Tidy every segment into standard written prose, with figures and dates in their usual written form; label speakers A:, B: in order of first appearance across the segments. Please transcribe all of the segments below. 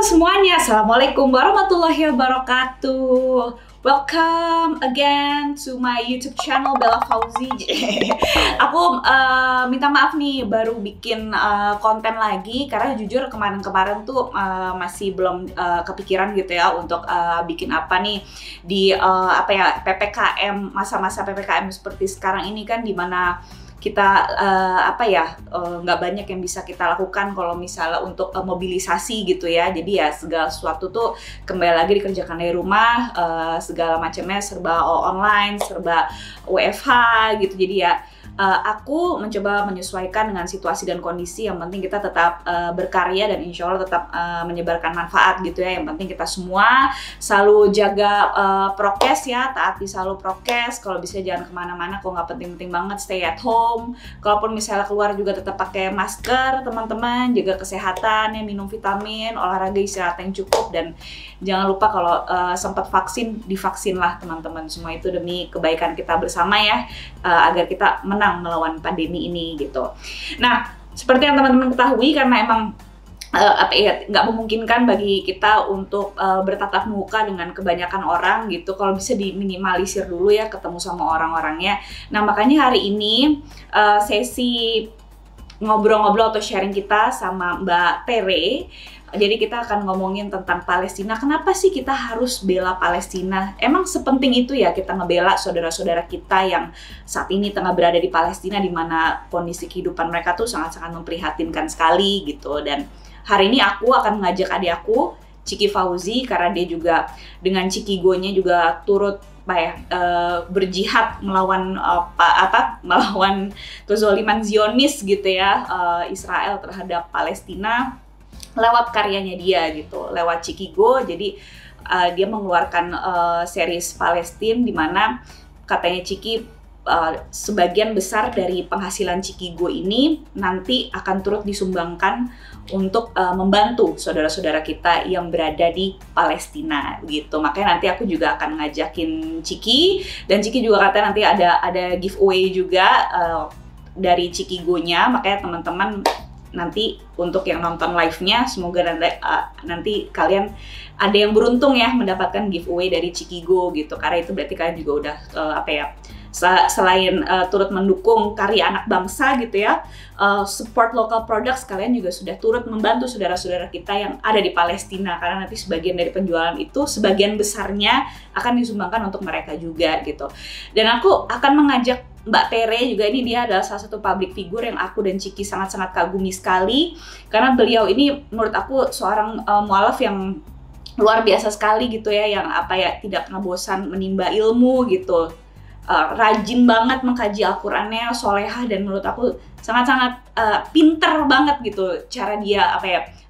A: semuanya, Assalamualaikum warahmatullahi wabarakatuh. Welcome again to my YouTube channel Bella Fauzi. Aku minta maaf nih, baru bikin konten lagi karena jujur kemarin-kemarin tuh masih belum kepikiran gitu ya untuk bikin apa nih di PPKM, masa-masa PPKM seperti sekarang ini kan, dimana kita nggak banyak yang bisa kita lakukan kalau misalnya untuk mobilisasi gitu ya. Jadi ya segala sesuatu tuh kembali lagi dikerjakan dari rumah, segala macamnya serba online, serba WFH gitu. Jadi ya aku mencoba menyesuaikan dengan situasi dan kondisi. Yang penting kita tetap berkarya dan insya Allah tetap menyebarkan manfaat gitu ya. Yang penting kita semua selalu jaga prokes ya, taati selalu prokes. Kalau bisa jangan kemana-mana, kalau nggak penting-penting banget stay at home. Kalaupun misalnya keluar juga tetap pakai masker teman-teman, jaga kesehatan ya, minum vitamin, olahraga, istirahat yang cukup, dan jangan lupa kalau sempat vaksin, divaksin lah teman-teman. Semua itu demi kebaikan kita bersama ya, agar kita menang melawan pandemi ini gitu. Nah, seperti yang teman-teman ketahui, karena emang nggak memungkinkan bagi kita untuk bertatap muka dengan kebanyakan orang gitu. Kalau bisa diminimalisir dulu ya ketemu sama orang-orangnya. Nah, makanya hari ini sesi ngobrol-ngobrol atau sharing kita sama Mbak Tere. Jadi kita akan ngomongin tentang Palestina. Kenapa sih kita harus bela Palestina? Emang sepenting itu ya kita ngebela saudara-saudara kita yang saat ini tengah berada di Palestina, di mana kondisi kehidupan mereka tuh sangat-sangat memprihatinkan sekali gitu. Dan hari ini aku akan mengajak adik aku, Ciki Fauzi, karena dia juga dengan Cikigonya juga turut berjihad melawan melawan kezaliman Zionis gitu ya, Israel terhadap Palestina, lewat karyanya dia gitu, lewat Cikigo. Jadi dia mengeluarkan series Palestina, di mana katanya Ciki sebagian besar dari penghasilan Cikigo ini nanti akan turut disumbangkan untuk membantu saudara-saudara kita yang berada di Palestina gitu. Makanya nanti aku juga akan ngajakin Ciki, dan Ciki juga katanya nanti ada giveaway juga dari Cikigonya. Makanya teman-teman nanti untuk yang nonton live-nya, semoga nanti kalian ada yang beruntung ya mendapatkan giveaway dari Cikigo gitu. Karena itu berarti kalian juga udah selain turut mendukung karya anak bangsa gitu ya, support local products, kalian juga sudah turut membantu saudara-saudara kita yang ada di Palestina. Karena nanti sebagian dari penjualan itu, sebagian besarnya akan disumbangkan untuk mereka juga gitu. Dan aku akan mengajak Mbak Tere juga. Ini dia adalah salah satu public figure yang aku dan Ciki sangat-sangat kagumi sekali, karena beliau ini menurut aku seorang mualaf yang luar biasa sekali gitu ya, yang tidak pernah bosan menimba ilmu gitu, rajin banget mengkaji Al-Qur'annya, solehah, dan menurut aku sangat-sangat pinter banget gitu cara dia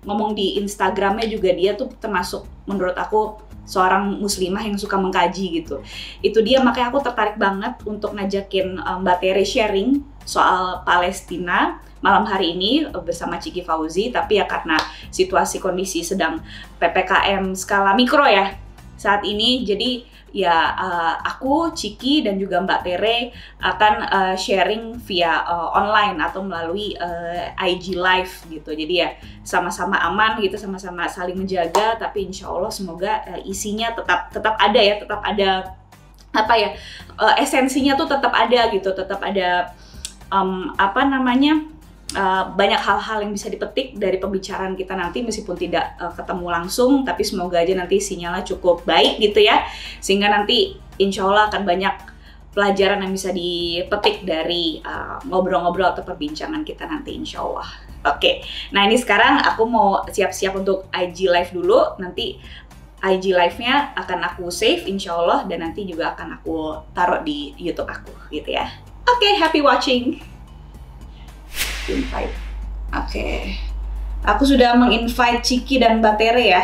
A: ngomong di Instagramnya juga. Dia tuh termasuk menurut aku seorang muslimah yang suka mengkaji gitu. Itu dia, makanya aku tertarik banget untuk ngajakin Mbak Tere sharing soal Palestina malam hari ini bersama Ciki Fauzi. Tapi ya karena situasi kondisi sedang PPKM skala mikro ya saat ini, jadi ya aku, Ciki, dan juga Mbak Tere akan sharing via online atau melalui IG Live gitu. Jadi ya sama-sama aman gitu, sama-sama saling menjaga, tapi insya Allah semoga isinya tetap ada ya, tetap ada esensinya tuh tetap ada gitu, tetap ada banyak hal-hal yang bisa dipetik dari pembicaraan kita nanti, meskipun tidak ketemu langsung, tapi semoga aja nanti sinyalnya cukup baik gitu ya, sehingga nanti insya Allah akan banyak pelajaran yang bisa dipetik dari ngobrol-ngobrol atau perbincangan kita nanti insya Allah. Oke, nah ini sekarang aku mau siap-siap untuk IG Live dulu. Nanti IG Live-nya akan aku save insya Allah, dan nanti juga akan aku taruh di YouTube aku gitu ya. Oke, happy watching. Invite. Oke. Aku sudah menginvite Ciki dan Mbak Tere ya.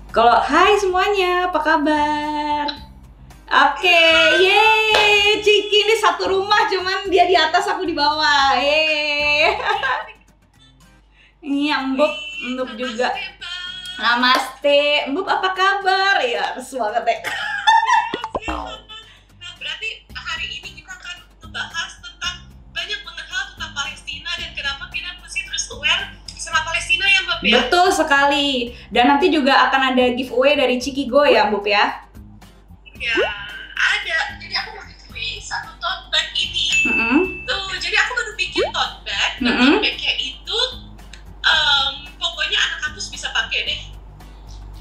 A: Kalau hai semuanya, apa kabar? Oke, yeay, Ciki ini satu rumah, cuman dia di atas, aku di bawah. Yeay. Ini Mbuk juga. Namaste, Mbuk apa kabar? Ya, semangat deh.
B: Nah, berarti hari ini kita akan membahas tentang banyak banget hal tentang Palestina dan kenapa kita mesti terus aware sama Palestina ya Mbak ya.
A: Betul sekali. Dan nanti juga akan ada giveaway dari Cikigo ya, Bub ya?
B: Ya, ada. Jadi aku mau giveaway satu tote bag ini. Tuh, jadi aku baru bikin tote bag. Dan tote bagnya itu pokoknya anak kampus bisa pakai deh.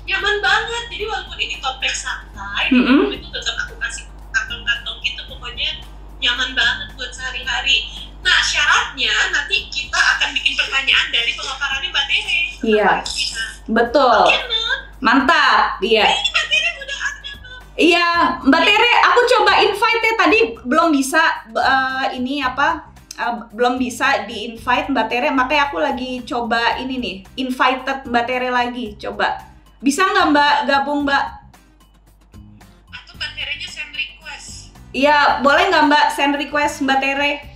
B: Nyaman banget. Jadi walaupun ini tote bag santai, itu tetap aku kasih kantong-kantong gitu. Pokoknya nyaman banget buat sehari-hari. Nah, syaratnya nanti kita akan bikin pertanyaan dari pemaparannya Mbak Tere.
A: Iya, betul. Mantap, iya.
B: Ini Mbak Tere udah ada tuh.
A: Iya, Mbak Tere, aku coba invite ya. Tadi belum bisa belum bisa di-invite Mbak Tere. Makanya aku lagi coba ini nih, invited Mbak Tere lagi. Coba. Bisa nggak Mbak gabung Mbak?
B: Atau Mbak Terenya send request?
A: Iya, boleh nggak Mbak send request Mbak Tere?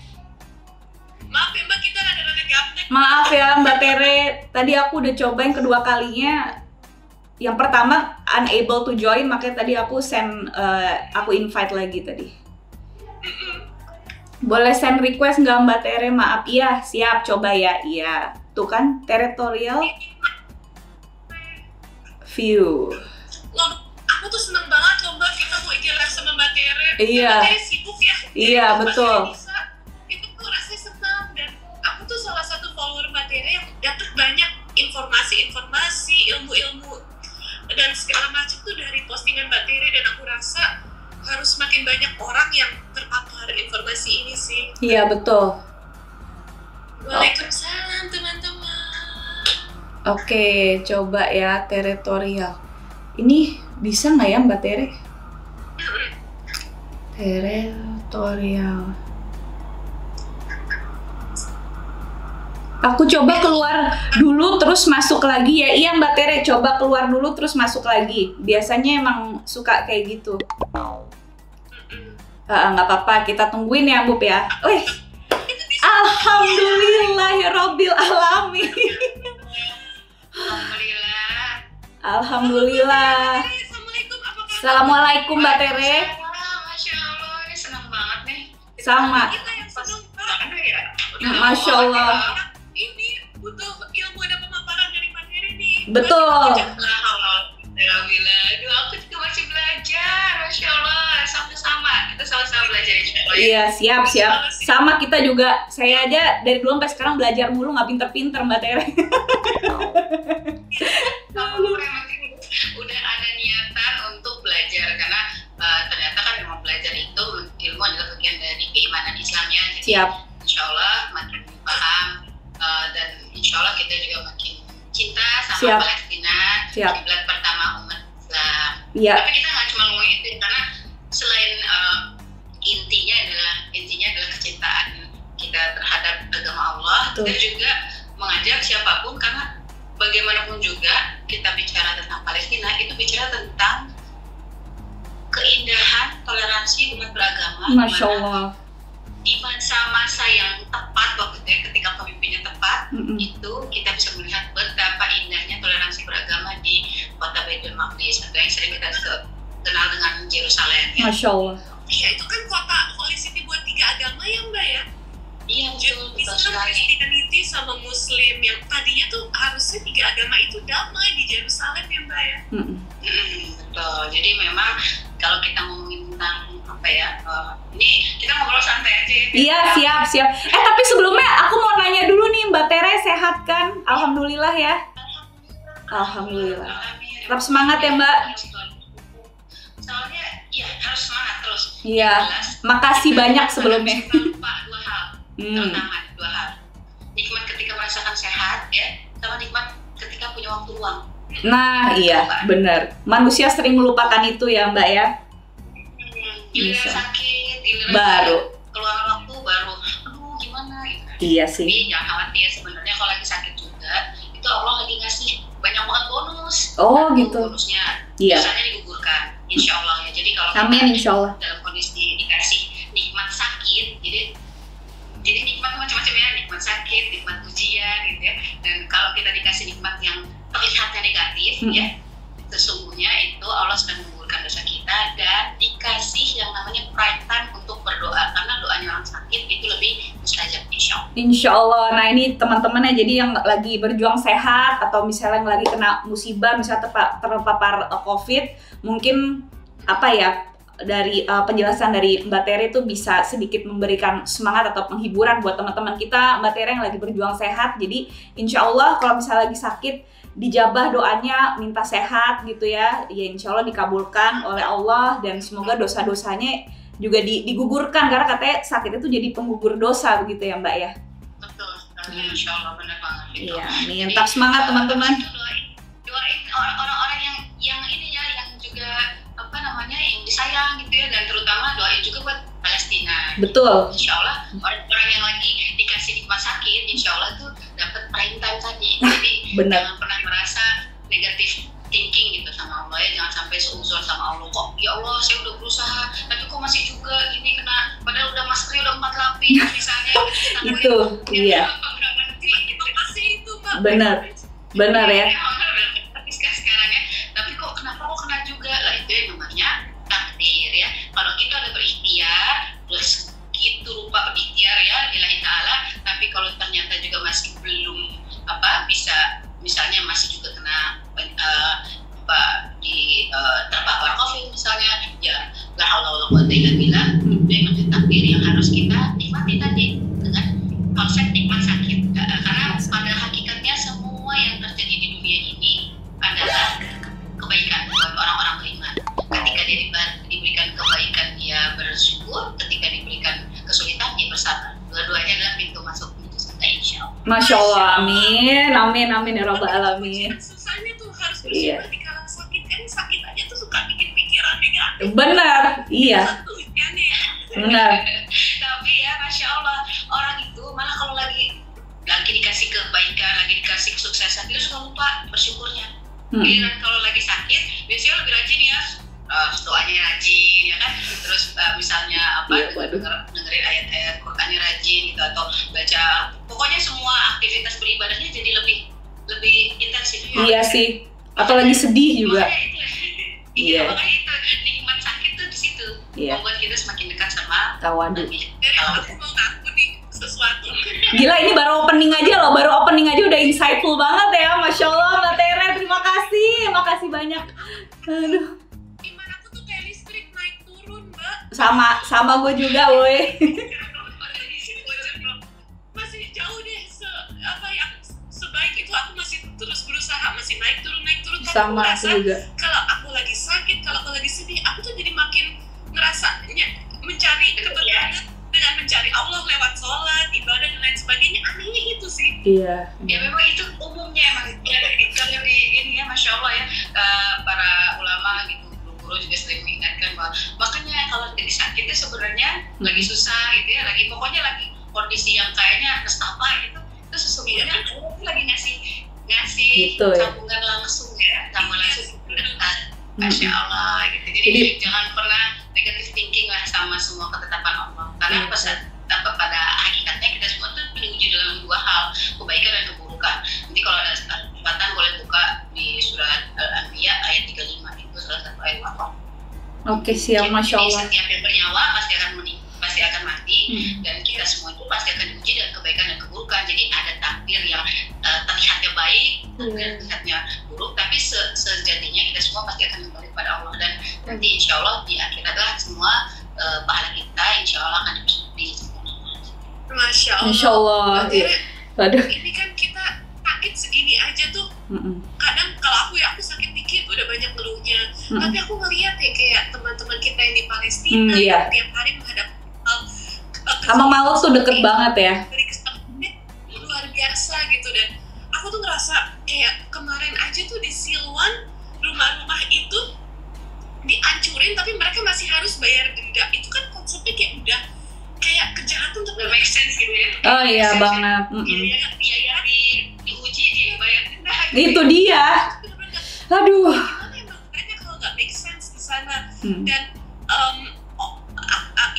B: Maaf ya Mbak, kita rada-rada gaptek.
A: Maaf ya Mbak Tere, tadi aku udah coba yang kedua kalinya. Yang pertama unable to join, makanya tadi aku aku invite lagi tadi. Boleh send request nggak Mbak Tere? Maaf, iya siap, coba ya. Iya, tuh kan territorial view.
B: Loh, aku tuh seneng banget loh Mbak, kita mau IG live sama Mbak Tere.
A: Iya.
B: Mbak Tere sibuk ya.
A: Iya, betul.
B: Itu tuh rasanya senang, dan aku tuh salah satu follower Mbak Tere yang dapat banyak informasi, ilmu-ilmu dan segala macam tuh dari postingan Mbak Tere, dan aku rasa harus makin banyak orang yang terpapar informasi ini sih.
A: Iya, betul.
B: Waalaikumsalam teman-teman.
A: Oke, coba ya territorial. Ini bisa nggak ya Mbak Tere? Territorial. Aku coba keluar dulu terus masuk lagi ya. Iya Mbak Tere, coba keluar dulu terus masuk lagi. Biasanya emang suka kayak gitu. Nggak apa-apa, kita tungguin ya Bub ya. Wih, alhamdulillahirobbil alamin. Alhamdulillah.
B: Assalamualaikum, apa kabar?
A: Assalamualaikum Mbak Tere.
B: Masya Allah, ini senang banget nih.
A: Sama.
B: Kita yang senang banget ya.
A: Masya Allah.
B: Ini butuh ilmu dan pemaparan dari Mbak Tere nih.
A: Betul.
B: Alhamdulillah. Aduh, aku juga masih belajar. Masya Allah, sama-sama. Kita sama-sama belajar insya Allah.
A: Iya, siap. Sama kita juga. Saya aja dari dulu sampai sekarang belajar mulu, nggak pinter-pinter Mbak Tere.
B: Udah ada niatan untuk belajar, karena ternyata kan memang belajar itu ilmu adalah bagian dari keimanan Islamnya. Jadi
A: Siap.
B: insya Allah makin paham, dan insya Allah kita juga makin cinta sama
A: Siap.
B: Palestina,
A: Siap.
B: kiblat pertama umat Islam.
A: Iya.
B: Tapi kita nggak cuma ngomong itu, karena selain intinya adalah kecintaan kita terhadap agama Allah.
A: Betul.
B: Kita juga mengajak siapapun, karena bagaimanapun juga kita bicara tentang Palestina, itu bicara tentang keindahan toleransi umat beragama.
A: Masya Allah.
B: Di masa-masa yang tepat, waktunya ketika pemimpinnya tepat, itu kita bisa melihat betapa indahnya toleransi beragama di kota Baitul Maqdis, atau yang sering kita kenal dengan Yerusalem. Ya.
A: Masya Allah.
B: Iya, itu kan kota holy city buat 3 agama ya Mbak ya? Iya, betul
A: Islam,
B: Kristianiti sama Muslim, yang tadinya tuh harusnya 3 agama itu damai di Yerusalem ya Mbak ya? Betul, jadi memang kalau kita ngomongin tentang apa ya, ini kita ngobrol santai aja ya.
A: Iya, siap. Tapi sebelumnya aku mau nanya dulu nih, Mbak Tere sehat kan? Alhamdulillah ya. Alhamdulillah. Tetap semangat ya Mbak.
B: Soalnya ya harus semangat terus.
A: Iya. Makasih banyak sebelumnya.
B: Lupa 2 hal. Terutama 2 hal. Nikmat ketika merasakan sehat ya, sama nikmat ketika punya waktu luang.
A: Nah, iya, benar. Manusia sering melupakan itu ya Mbak ya.
B: Giliran sakit, giliran
A: baru
B: keluar waktu, baru aduh gimana gitu.
A: Iya sih.
B: Tapi jangan khawatir, sebenarnya kalau lagi sakit juga, itu Allah lagi ngasih banyak banget bonus.
A: Oh gitu.
B: Bonusnya
A: Iya.
B: biasanya digugurkan, insya Allah ya. Jadi kalau
A: amin insya Allah.
B: Dalam kondisi dikasih nikmat sakit, jadi nikmat macam-macam ya, nikmat sakit, nikmat ujian gitu ya. Dan kalau kita dikasih nikmat yang terlihatnya negatif ya, sesungguhnya itu Allah sedang menggugurkan dosa kita, dan dikasih yang namanya prime time untuk berdoa, karena doanya orang sakit itu lebih mustajab insya
A: Insya Allah. Nah ini teman-teman ya, jadi yang lagi berjuang sehat atau misalnya yang lagi kena musibah, misalnya terpapar COVID, mungkin apa ya, dari penjelasan dari Mbak Tere itu bisa sedikit memberikan semangat atau penghiburan buat teman-teman kita, Mbak Tere yang lagi berjuang sehat. Jadi insya Allah kalau misalnya lagi sakit, dijabah doanya, minta sehat gitu ya, ya insya Allah dikabulkan oleh Allah, dan semoga dosa-dosanya juga digugurkan, karena katanya sakit itu jadi penggugur dosa begitu ya Mbak ya.
B: Betul, insya Allah benar banget.
A: Iya, nih tetap semangat teman-teman.
B: Doain orang-orang yang ini ya, yang juga apa namanya, yang disayang gitu ya, dan terutama doain juga buat Palestina.
A: Betul.
B: Insya Allah orang-orang yang lagi dikasih di rumah sakit, insya Allah tuh dapat prime time tadi. Jadi jangan pernah merasa negatif thinking gitu sama Allah ya, jangan sampai seuzon sama Allah, kok ya Allah saya udah berusaha tapi kok masih juga ini kena, padahal udah maskernya udah 4 lapis misalnya.
A: Itu iya.
B: Itu pasti itu Mbak.
A: Benar ya.
B: Tapi sekarang ya, tapi kok kenapa kok kena juga lah, itu yang namanya takdir ya. Kalau kita ada berikhtiar, terus gitu rupa berikhtiar ya lillahi ta'ala, tapi kalau ternyata juga masih belum apa bisa, misalnya masih juga kena terpapar COVID misalnya, ya la haula wala quwwata illa billah, itu yang takdir yang harus kita nikmati tadi dengan konsep nikmat sakit. Karena pada hakikatnya semua yang terjadi di dunia ini adalah kebaikan buat orang-orang beriman. Ketika dia diberikan kebaikan dia bersyukur, ketika diberikan kesulitan dia bersabar. Dua-duanya adalah pintu masuk menuju surga insyaallah.
A: Masya Allah, amin ya rabbal alamin.
B: Susahnya tuh harus bersyukur di kala sakit, kan sakit aja tuh suka bikin pikiran negatif.
A: Benar, iya. Benar.
B: Tapi ya Masya Allah, orang itu malah kalau lagi dikasih kebaikan, lagi dikasih kesuksesan, dia suka lupa bersyukurnya. Giliran kalau lagi sakit, biasanya lebih rajin ya, doanya rajin ya kan, terus misalnya apa, dengerin ayat-ayat Qurannya rajin gitu, atau baca, pokoknya semua aktivitas beribadahnya jadi lebih intensif ya.
A: Iya sih, atau lagi sedih juga.
B: Makanya itu nikmat sakit tuh di situ, membuat kita semakin dekat sama
A: tawadu.
B: Aku mau ngaku nih sesuatu.
A: Gila, ini baru opening aja loh, udah insightful banget ya, Masya Allah Mbak Tere, terima kasih banyak. Aduh.
B: Gimana aku tuh kayak listrik naik turun Mbak.
A: Sama gue juga, woi.
B: Masih jauh deh, sebaik itu aku masih terus berusaha, masih naik turun.
A: Sama aku juga.
B: Kalau aku lagi sakit, kalau aku lagi sedih, aku tuh jadi makin ngerasanya mencari ketenangan dengan mencari Allah lewat sholat, ibadah dan lain sebagainya. Anehnya itu sih. Iya. Ya memang itu umumnya emang. Kalau di ini ya Masya Allah ya, para ulama gitu, guru juga sering mengingatkan bahwa makanya kalau lagi sakit itu sebenarnya lagi susah gitu ya, pokoknya lagi kondisi yang kayaknya nestapa gitu, itu sesungguhnya lagi ngasih gitu, sambungan langsung ya, sambungan langsung dekat. Masya Allah gitu. Jadi jangan pernah negative thinking lah sama semua ketetapan Allah, karena pada hakikatnya kita semua tuh diuji dalam 2 hal, kebaikan dan keburukan. Nanti kalau ada kesempatan boleh buka di surat Al-Anbiya ayat 35, itu salah satu ayat Allah.
A: Oke, siap. Masya Allah.
B: Setiap yang bernyawa pasti akan mati, dan kita semua itu pasti akan diuji dengan kebaikan dan keburukan. Jadi ada takdir yang terlihatnya baik, terlihatnya buruk, tapi sejatinya kita semua pasti akan kembali kepada Allah, dan nanti insya Allah di akhirat lah semua pahala kita insya Allah akan disempurnakan. Masya Allah.
A: Insya Allah. Waduh.
B: Ini kan kita sakit segini aja tuh. Kadang kalau aku sakit dikit udah banyak ngeluhnya. Tapi aku ngeliat ya kayak teman-teman kita yang di Palestina tiap hari menghadapi
A: sama maut tuh deket banget ya.
B: Dari kesakitan luar biasa gitu, dan aku tuh ngerasa kayak kemarin aja tuh di Silwan rumah-rumah itu dihancurin tapi mereka masih harus bayar denda. Itu kan konsepnya kayak udah kayak kejahatan tapi make sense gitu ya.
A: Oh iya banget.
B: Biaya diuji dia bayar denda.
A: Itu dia. Aduh.
B: Gimana emang makanya kalau nggak make sense di sana. Dan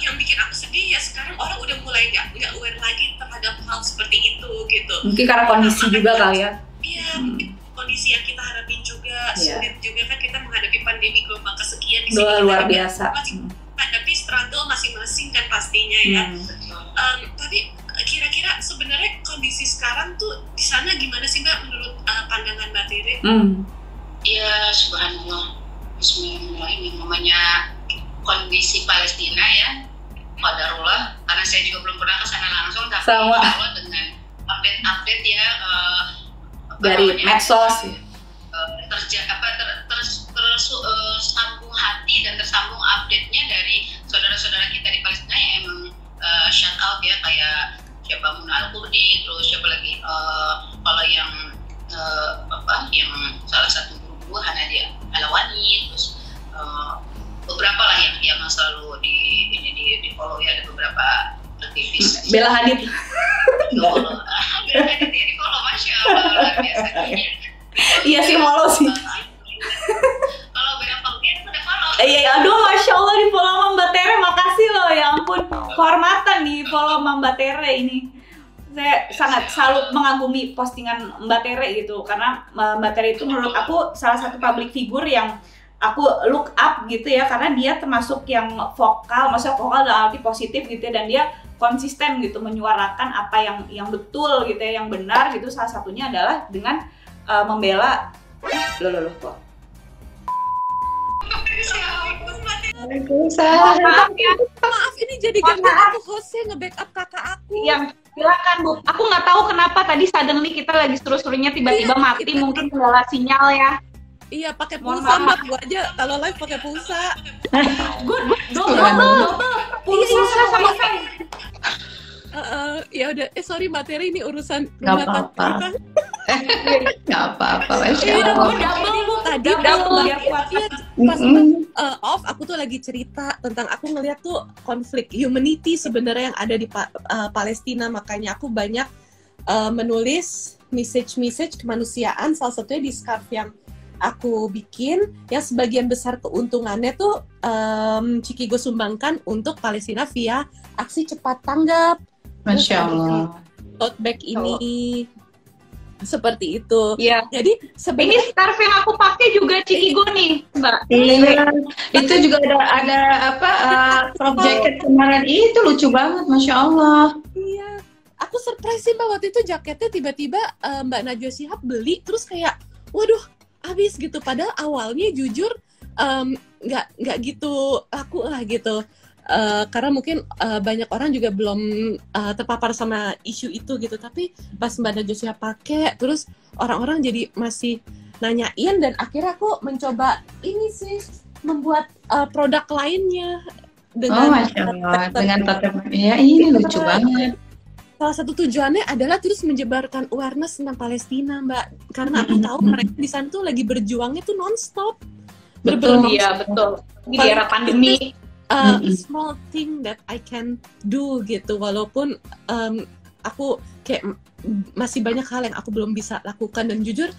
B: yang bikin aku sedih ya sekarang orang udah mulai nggak aware lagi terhadap hal seperti itu gitu.
A: Mungkin karena kondisi juga kali ya.
B: Iya, mungkin kondisi yang kita hadapin juga sulit juga kan, kita menghadapi pandemi gelombang kesekian di sini.
A: Luar biasa.
B: Menghadapi struggle masing-masing kan pastinya ya. Tapi kira-kira kondisi sekarang tuh di sana gimana sih Mbak menurut pandangan Mbak Tere?
C: Ya subhanallah, bismillahirrahmanirrahim, namanya kondisi Palestina ya, qadarullah, karena saya juga belum pernah ke sana langsung, tapi kalau dengan update-update ya
A: dari medsos
C: tersambung hati dan tersambung update-nya dari saudara-saudara kita di Palestina yang emang shout out ya, kayak siapa Muna Al-Qurdi, terus siapa lagi kalau yang yang salah satu guru Hanadia Alawani, terus beberapa lah yang selalu di follow ya, ada beberapa aktivis.
A: Bella Hadid.
C: Bella Hadid ya di follow, masya Allah luar biasa.
A: Iya sih, follow sih.
C: Kalau Bella Hadid udah follow.
A: Iya, aduh masya Allah di follow sama Mbak Tere, makasih loh, ya ampun, kehormatan di follow sama Mbak Tere ini. Saya sangat salut mengagumi postingan Mbak Tere gitu, karena Mbak Tere itu menurut aku salah satu public figure yang aku look up gitu ya, karena dia termasuk yang vokal, maksudnya vokal dalam arti positif gitu ya, dan dia konsisten gitu menyuarakan apa yang betul gitu ya, yang benar gitu. Salah satunya adalah dengan membela kok.
D: Maaf, ini jadi gara-gara aku hostnya nge-backup kakak aku.
A: Yang silakan Bu. Aku nggak tahu kenapa tadi suddenly kita lagi seru-serunya tiba-tiba mati, mungkin kendala sinyal ya.
D: Iya, pakai pulsa Mbak, gua aja kalau live pakai pulsa.
A: Gue double pulsa sama fan.
D: Ya udah, sorry Mbak Tere, ini urusan
E: rumah tangga. Nggak apa-apa.
D: Tadi biar kuat. Pas off, aku tuh lagi cerita tentang aku ngeliat tuh konflik humanity sebenarnya yang ada di Palestina, makanya aku banyak menulis message kemanusiaan, salah satunya di scarf yang aku bikin, yang sebagian besar keuntungannya tuh Ciki gue sumbangkan untuk Palestina via aksi cepat tanggap.
E: Masya Allah.
D: Tote bag ini seperti itu.
A: Iya.
D: Jadi
A: ini scarf yang aku pakai juga Ciki gue nih, Mbak.
E: Iya. Itu juga ada crop jacket kemarin itu lucu banget, Masya Allah.
D: Iya. Aku surprise sih Mbak, waktu itu jaketnya tiba-tiba Mbak Najwa Shihab beli, terus kayak waduh habis gitu. Padahal awalnya jujur nggak gitu laku lah gitu. Karena mungkin banyak orang juga belum terpapar sama isu itu gitu, tapi pas Mbak Najwa Shihab pakai, terus orang-orang jadi masih nanyain, dan akhirnya aku mencoba ini sih membuat produk lainnya dengan
E: Masya Allah, dengan tote bag. Ya ini lucu banget.
D: Salah satu tujuannya adalah terus menyebarkan awareness tentang Palestina, Mbak, karena aku tahu mereka di sana tuh lagi berjuangnya tuh nonstop.
E: Betul,
A: iya betul. Di era pandemi.
D: Small thing that I can do gitu, walaupun aku kayak masih banyak hal yang aku belum bisa lakukan. Dan jujur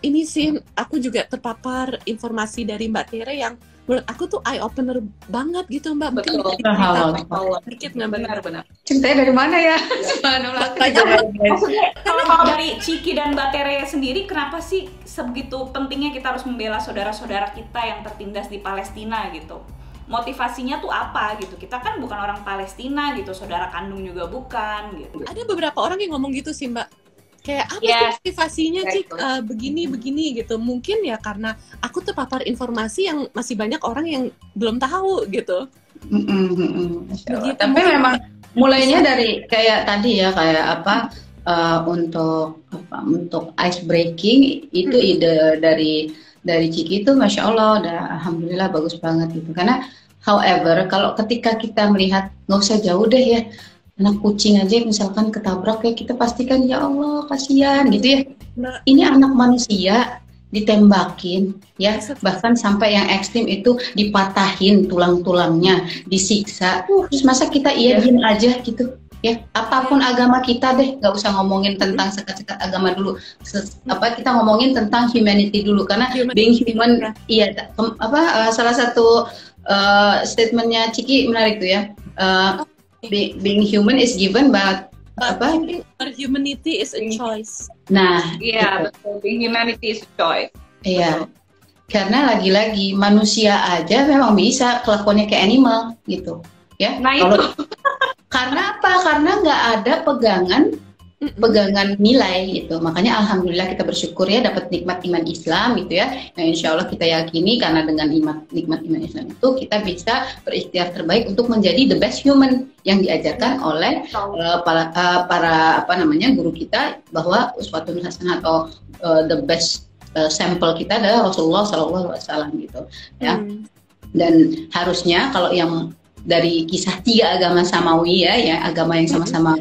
D: ini sih aku juga terpapar informasi dari Mbak Tere yang menurut aku tuh eye opener banget gitu, Mbak. Mungkin
A: betul.
D: Dikit nggak benar-benar.
E: Ceritanya dari mana ya?
A: Kalau dari Ciki dan Mbak Tere sendiri, kenapa sih sebegitu pentingnya kita harus membela saudara-saudara kita yang tertindas di Palestina gitu? Motivasinya tuh apa gitu? Kita kan bukan orang Palestina gitu, saudara kandung juga bukan gitu.
D: Ada beberapa orang yang ngomong gitu sih Mbak, kayak apa sih motivasinya Cik begini gitu. Mungkin ya karena aku terpapar informasi yang masih banyak orang yang belum tahu gitu.
E: Begitu. Tapi memang mulainya dari kayak tadi ya, kayak untuk ice breaking itu ide dari Ciki itu, Masya Allah, udah alhamdulillah bagus banget gitu. Karena however, kalau ketika kita melihat, nggak usah jauh deh ya, anak kucing aja misalkan ketabrak ya, kita pastikan ya Allah kasihan gitu ya. Ini anak manusia ditembakin ya, bahkan sampai yang ekstrim itu dipatahin tulang-tulangnya, disiksa. Terus masa kita diem aja gitu? Ya, apapun agama kita deh, nggak usah ngomongin tentang sekat-sekat agama dulu. Kita ngomongin tentang humanity dulu, karena being human, salah satu statementnya Ciki menarik tuh ya. Being human is given, but
D: humanity is a choice.
E: Nah,
A: iya betul. Being humanity is a choice.
E: Iya. Karena lagi-lagi manusia aja memang bisa kelakuannya kayak animal gitu. Ya.
A: Nah itu.
E: Karena apa? Karena nggak ada pegangan pegangan nilai gitu. Makanya alhamdulillah kita bersyukur ya dapat nikmat iman Islam gitu ya. Nah, insya Allah kita yakini karena dengan nikmat iman Islam itu kita bisa berikhtiar terbaik untuk menjadi the best human yang diajarkan oleh para apa namanya guru kita, bahwa uswatun hasanah atau the best sampel kita adalah Rasulullah SAW gitu ya. Dan harusnya kalau yang dari kisah 3 agama samawi ya agama yang sama-sama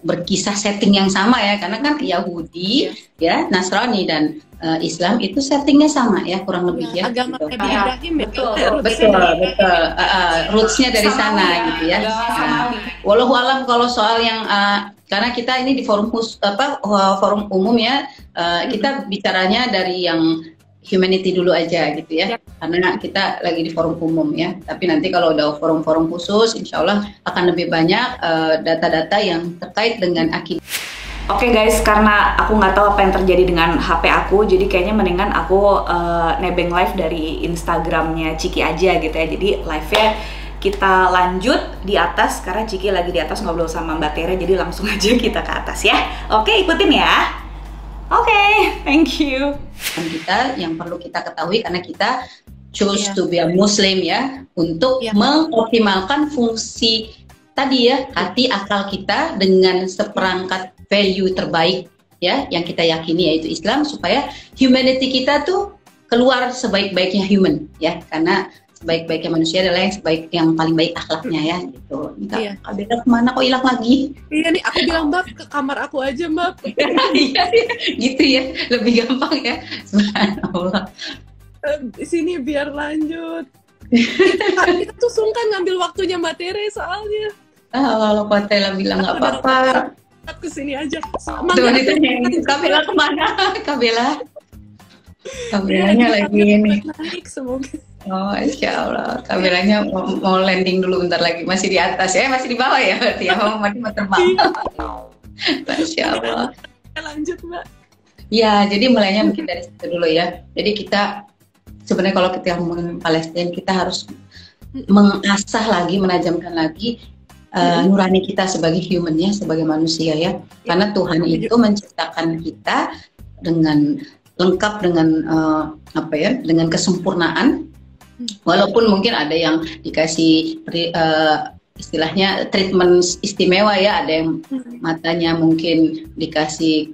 E: berkisah setting yang sama ya, karena kan Yahudi ya, Nasrani dan Islam itu settingnya sama ya kurang lebih ya.
D: Agama
E: gitu.
D: Nabi Ibrahim ya.
E: Betul. Rootsnya dari sana gitu ya. Walau alam kalau soal yang karena kita ini di forum forum umum ya, kita bicaranya dari yang humanity dulu aja gitu ya, karena kita lagi di forum umum ya. Tapi nanti kalau udah forum-forum khusus, insya Allah akan lebih banyak data-data yang terkait dengan akidah.
A: Oke guys, karena aku nggak tahu apa yang terjadi dengan HP aku, jadi kayaknya mendingan aku nebeng live dari Instagramnya Ciki aja gitu ya. Jadi live-nya kita lanjut di atas karena Ciki lagi di atas ngobrol sama Mbak Tere, jadi langsung aja kita ke atas ya. Oke, ikutin ya. Oke, thank you.
E: Dan kita yang perlu kita ketahui karena kita choose to be a Muslim ya, untuk mengoptimalkan fungsi tadi ya, hati akal kita dengan seperangkat value terbaik ya yang kita yakini yaitu Islam, supaya humanity kita tuh keluar sebaik-baiknya human ya, karena sebaik-baiknya manusia adalah yang paling baik akhlaknya ya gitu. Kak Bella kemana kok hilang lagi?
D: Iya nih, aku bilang Mbak ke kamar aku aja Mbak.
E: Iya gitu ya, lebih gampang ya. Subhanallah.
D: Di sini biar lanjut. Kita tuh sungkan ngambil waktunya Mbak Tere soalnya.
E: Kalau Mbak Tere bilang nggak apa-apa.
D: Ke sini aja.
E: Tuh ditanyain, Kak Bella kemana? Kak Bella? Kak Bellanya lagi ini.
D: Naik semoga.
E: Oh, insya Allah. Kameranya mau landing dulu bentar lagi. Masih di atas ya, masih di bawah ya berarti ya. Mau terbang. Masya Allah.
D: Lanjut Mbak.
E: Ya, jadi mulainya mungkin dari situ dulu ya. Jadi kita sebenarnya kalau kita ngomongin Palestina, kita harus mengasah lagi, menajamkan lagi nurani kita sebagai human ya, sebagai manusia ya. Karena Tuhan itu menciptakan kita dengan lengkap dengan dengan kesempurnaan. Walaupun mungkin ada yang dikasih istilahnya treatment istimewa ya, ada yang matanya mungkin dikasih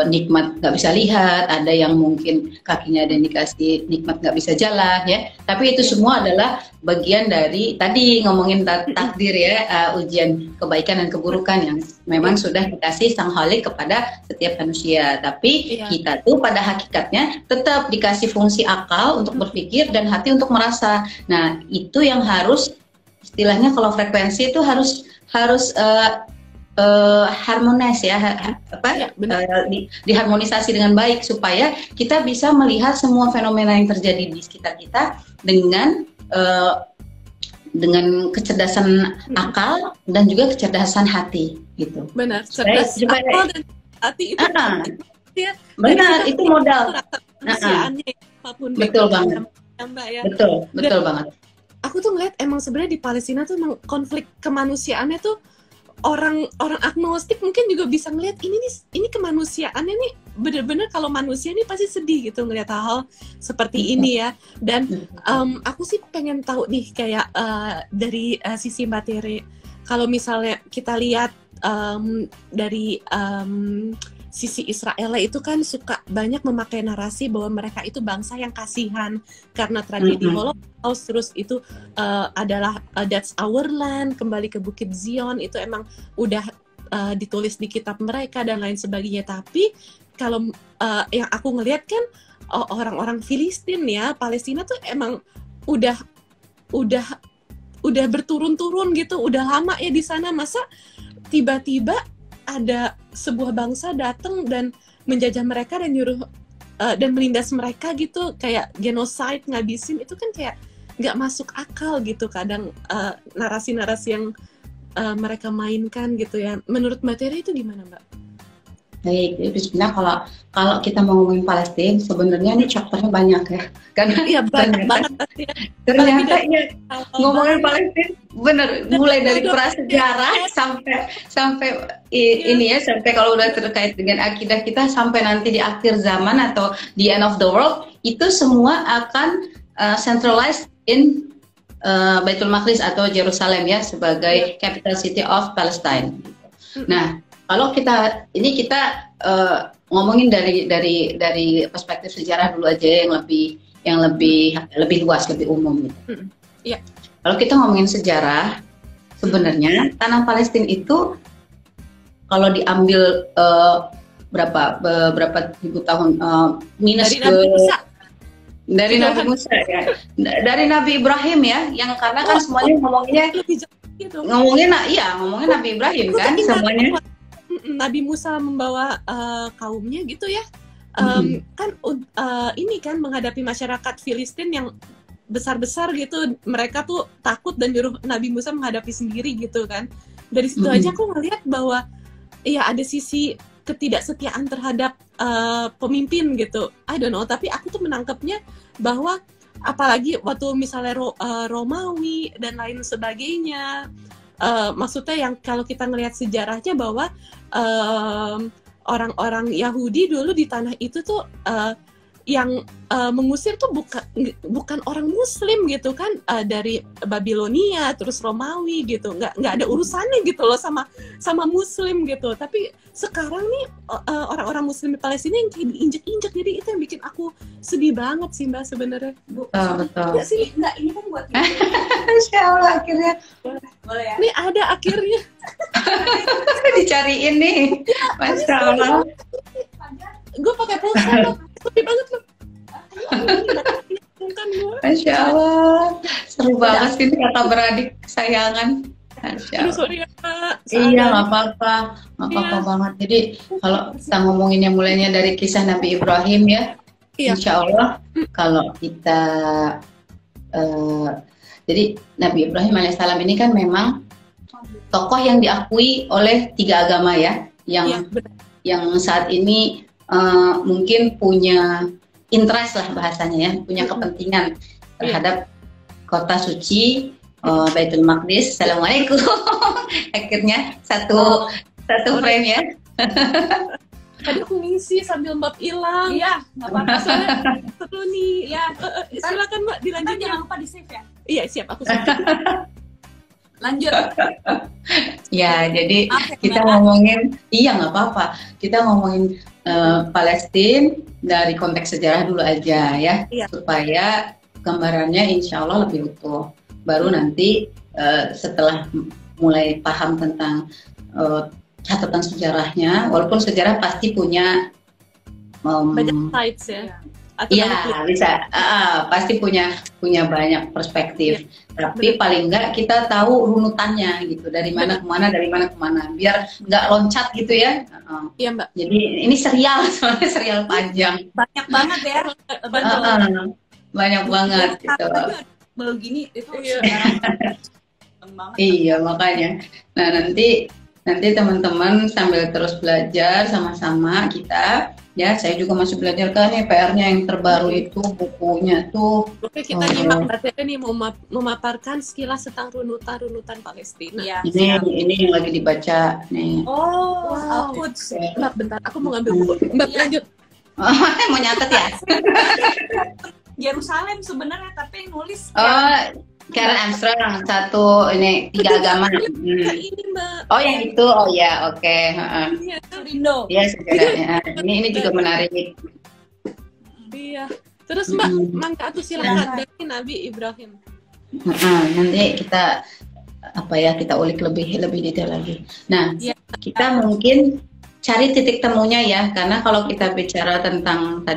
E: nikmat nggak bisa lihat, ada yang mungkin kakinya ada yang dikasih nikmat nggak bisa jalan ya. Tapi itu semua adalah bagian dari tadi ngomongin takdir ya, ujian kebaikan dan keburukan yang memang sudah dikasih Sang Khalik kepada setiap manusia. Tapi kita tuh pada hakikatnya tetap dikasih fungsi akal untuk berpikir dan hati untuk merasa. Nah itu yang harus istilahnya kalau frekuensi itu harus harmonis ya, diharmonisasi dengan baik supaya kita bisa melihat semua fenomena yang terjadi di sekitar kita dengan kecerdasan akal dan juga kecerdasan hati gitu.
D: Benar, cerdas akal dan hati itu.
E: Benar, itu modal.
D: Apapun
E: betul banget.
D: Mbak, ya.
E: Betul banget.
D: Aku tuh ngeliat emang sebenarnya di Palestina tuh emang konflik kemanusiaannya tuh orang agnostik mungkin juga bisa ngelihat ini kemanusiaannya nih bener-bener kalau manusia nih pasti sedih gitu ngelihat hal-hal seperti ini ya. Dan aku sih pengen tahu nih kayak dari sisi Mbak Tere, kalau misalnya kita lihat dari sisi Israel itu kan suka banyak memakai narasi bahwa mereka itu bangsa yang kasihan karena tragedi Holocaust, terus itu adalah that's our land, kembali ke Bukit Zion, itu emang udah ditulis di kitab mereka dan lain sebagainya. Tapi kalau yang aku ngelihat kan orang-orang Filistin ya, Palestina tuh emang udah berturun-turun gitu, udah lama ya di sana, masa tiba-tiba ada sebuah bangsa datang dan menjajah mereka dan nyuruh dan menindas mereka gitu, kayak genocide, ngabisin, itu kan kayak nggak masuk akal gitu kadang narasi-narasi yang mereka mainkan gitu ya. Menurut Mbak Tere itu gimana Mbak?
E: Baik, jadi sebenarnya kalau kita mau ngomongin Palestina, sebenarnya ini chapternya banyak ya. Karena
D: Iya banyak banget pasti.
E: ternyata ya ngomongin Palestina, bener mulai dari prasejarah sampai ini ya, sampai kalau udah terkait dengan akidah kita sampai nanti di akhir zaman atau the end of the world, itu semua akan centralized in Baitul Maqdis atau Jerusalem ya, sebagai capital city of Palestine. Nah, kalau kita ngomongin dari perspektif sejarah dulu aja, yang lebih luas, lebih umum gitu.
D: Iya.
E: Kalau kita ngomongin sejarah, sebenarnya tanah Palestina itu kalau diambil berapa ribu tahun minus dari Nabi Musa ya, dari Nabi Ibrahim ya, yang karena kan semuanya ngomonginnya ngomongin Nabi Ibrahim kan semuanya.
D: Nabi Musa membawa kaumnya gitu ya, kan ini kan menghadapi masyarakat Filistin yang besar-besar gitu, mereka tuh takut dan nyuruh Nabi Musa menghadapi sendiri gitu kan. Dari situ aja aku ngeliat bahwa ya ada sisi ketidaksetiaan terhadap pemimpin gitu. I don't know, tapi aku tuh menangkapnya bahwa apalagi waktu misalnya Romawi dan lain sebagainya, maksudnya yang kalau kita ngelihat sejarahnya bahwa orang-orang Yahudi dulu di tanah itu tuh yang mengusir tuh bukan orang Muslim gitu kan, dari Babilonia terus Romawi gitu, nggak ada urusannya gitu loh sama Muslim gitu. Tapi sekarang nih orang-orang Muslim di Palestina yang kayak diinjek-injek, jadi itu yang bikin aku sedih banget sih Mbak sebenarnya.
E: Betul.
A: Enggak sih, enggak, ini kan buat
E: Insya Allah akhirnya
A: boleh ya.
D: Nih ada akhirnya.
E: dicariin nih, Masya Allah.
D: Gue pakai pulsa loh, sepi banget loh.
E: Masya Allah, seru banget sih kata beradik kesayangan. Masya Allah.
D: Sorry ya Pak.
E: Iya, nggak apa-apa banget. Jadi kalau kita ngomonginnya mulainya dari kisah Nabi Ibrahim ya, Insya Allah kalau kita jadi Nabi Ibrahim alaihissalam ini kan memang tokoh yang diakui oleh 3 agama ya, yang saat ini mungkin punya interest lah bahasanya ya, punya kepentingan terhadap kota suci Baitul Maqdis. Assalamualaikum. Akhirnya satu frame ya.
D: Tadi aku ngisi sambil Mbak hilang.
A: Iya, nggak apa-apa.
D: Seru nih.
A: Iya,
D: silakan Mbak dilanjut.
A: Jangan lupa di save ya.
D: Iya siap, aku siap.
A: Lanjut.
E: Ya, jadi kita ngomongin, nggak apa-apa. Kita ngomongin Palestina dari konteks sejarah dulu aja ya, supaya gambarannya insya Allah lebih utuh. Baru nanti setelah mulai paham tentang catatan sejarahnya, walaupun sejarah pasti punya
D: banyak sides ya.
E: Iya, bisa. Pasti punya banyak perspektif. Tapi paling enggak kita tahu runutannya gitu, dari mana kemana, biar nggak loncat gitu ya.
D: Iya Mbak.
E: Jadi ini serial, soalnya serial panjang.
A: Banyak banget ya.
E: Banyak banget gitu.
A: Begini itu
E: Iya, makanya. Nah, nanti teman-teman sambil terus belajar sama-sama kita. Ya, saya juga masih belajar kan nih PR-nya yang terbaru itu bukunya tuh.
D: Oke, kita nyimak Mbak Tete nih memaparkan sekilas tentang runutan Palestina.
A: Ya,
E: ini yang lagi dibaca nih.
A: Oh, Al-Quds.
D: Mbak, bentar, aku mau ngambil buku. Mbak, lanjut.
E: Mau nyatet ya?
A: Yerusalem sebenarnya, tapi nulis.
E: Karen Armstrong, 3 agama.
D: Ini Mbak.
E: Oh yang itu, oke.
A: Surindo.
E: Iya sejarahnya. Ini juga menarik.
D: Iya. Terus Mbak, mangga atuh silakan dari Nabi Ibrahim.
E: Nanti kita kita ulik lebih detail lagi. Nah, kita mungkin cari titik temunya ya, karena kalau kita bicara tentang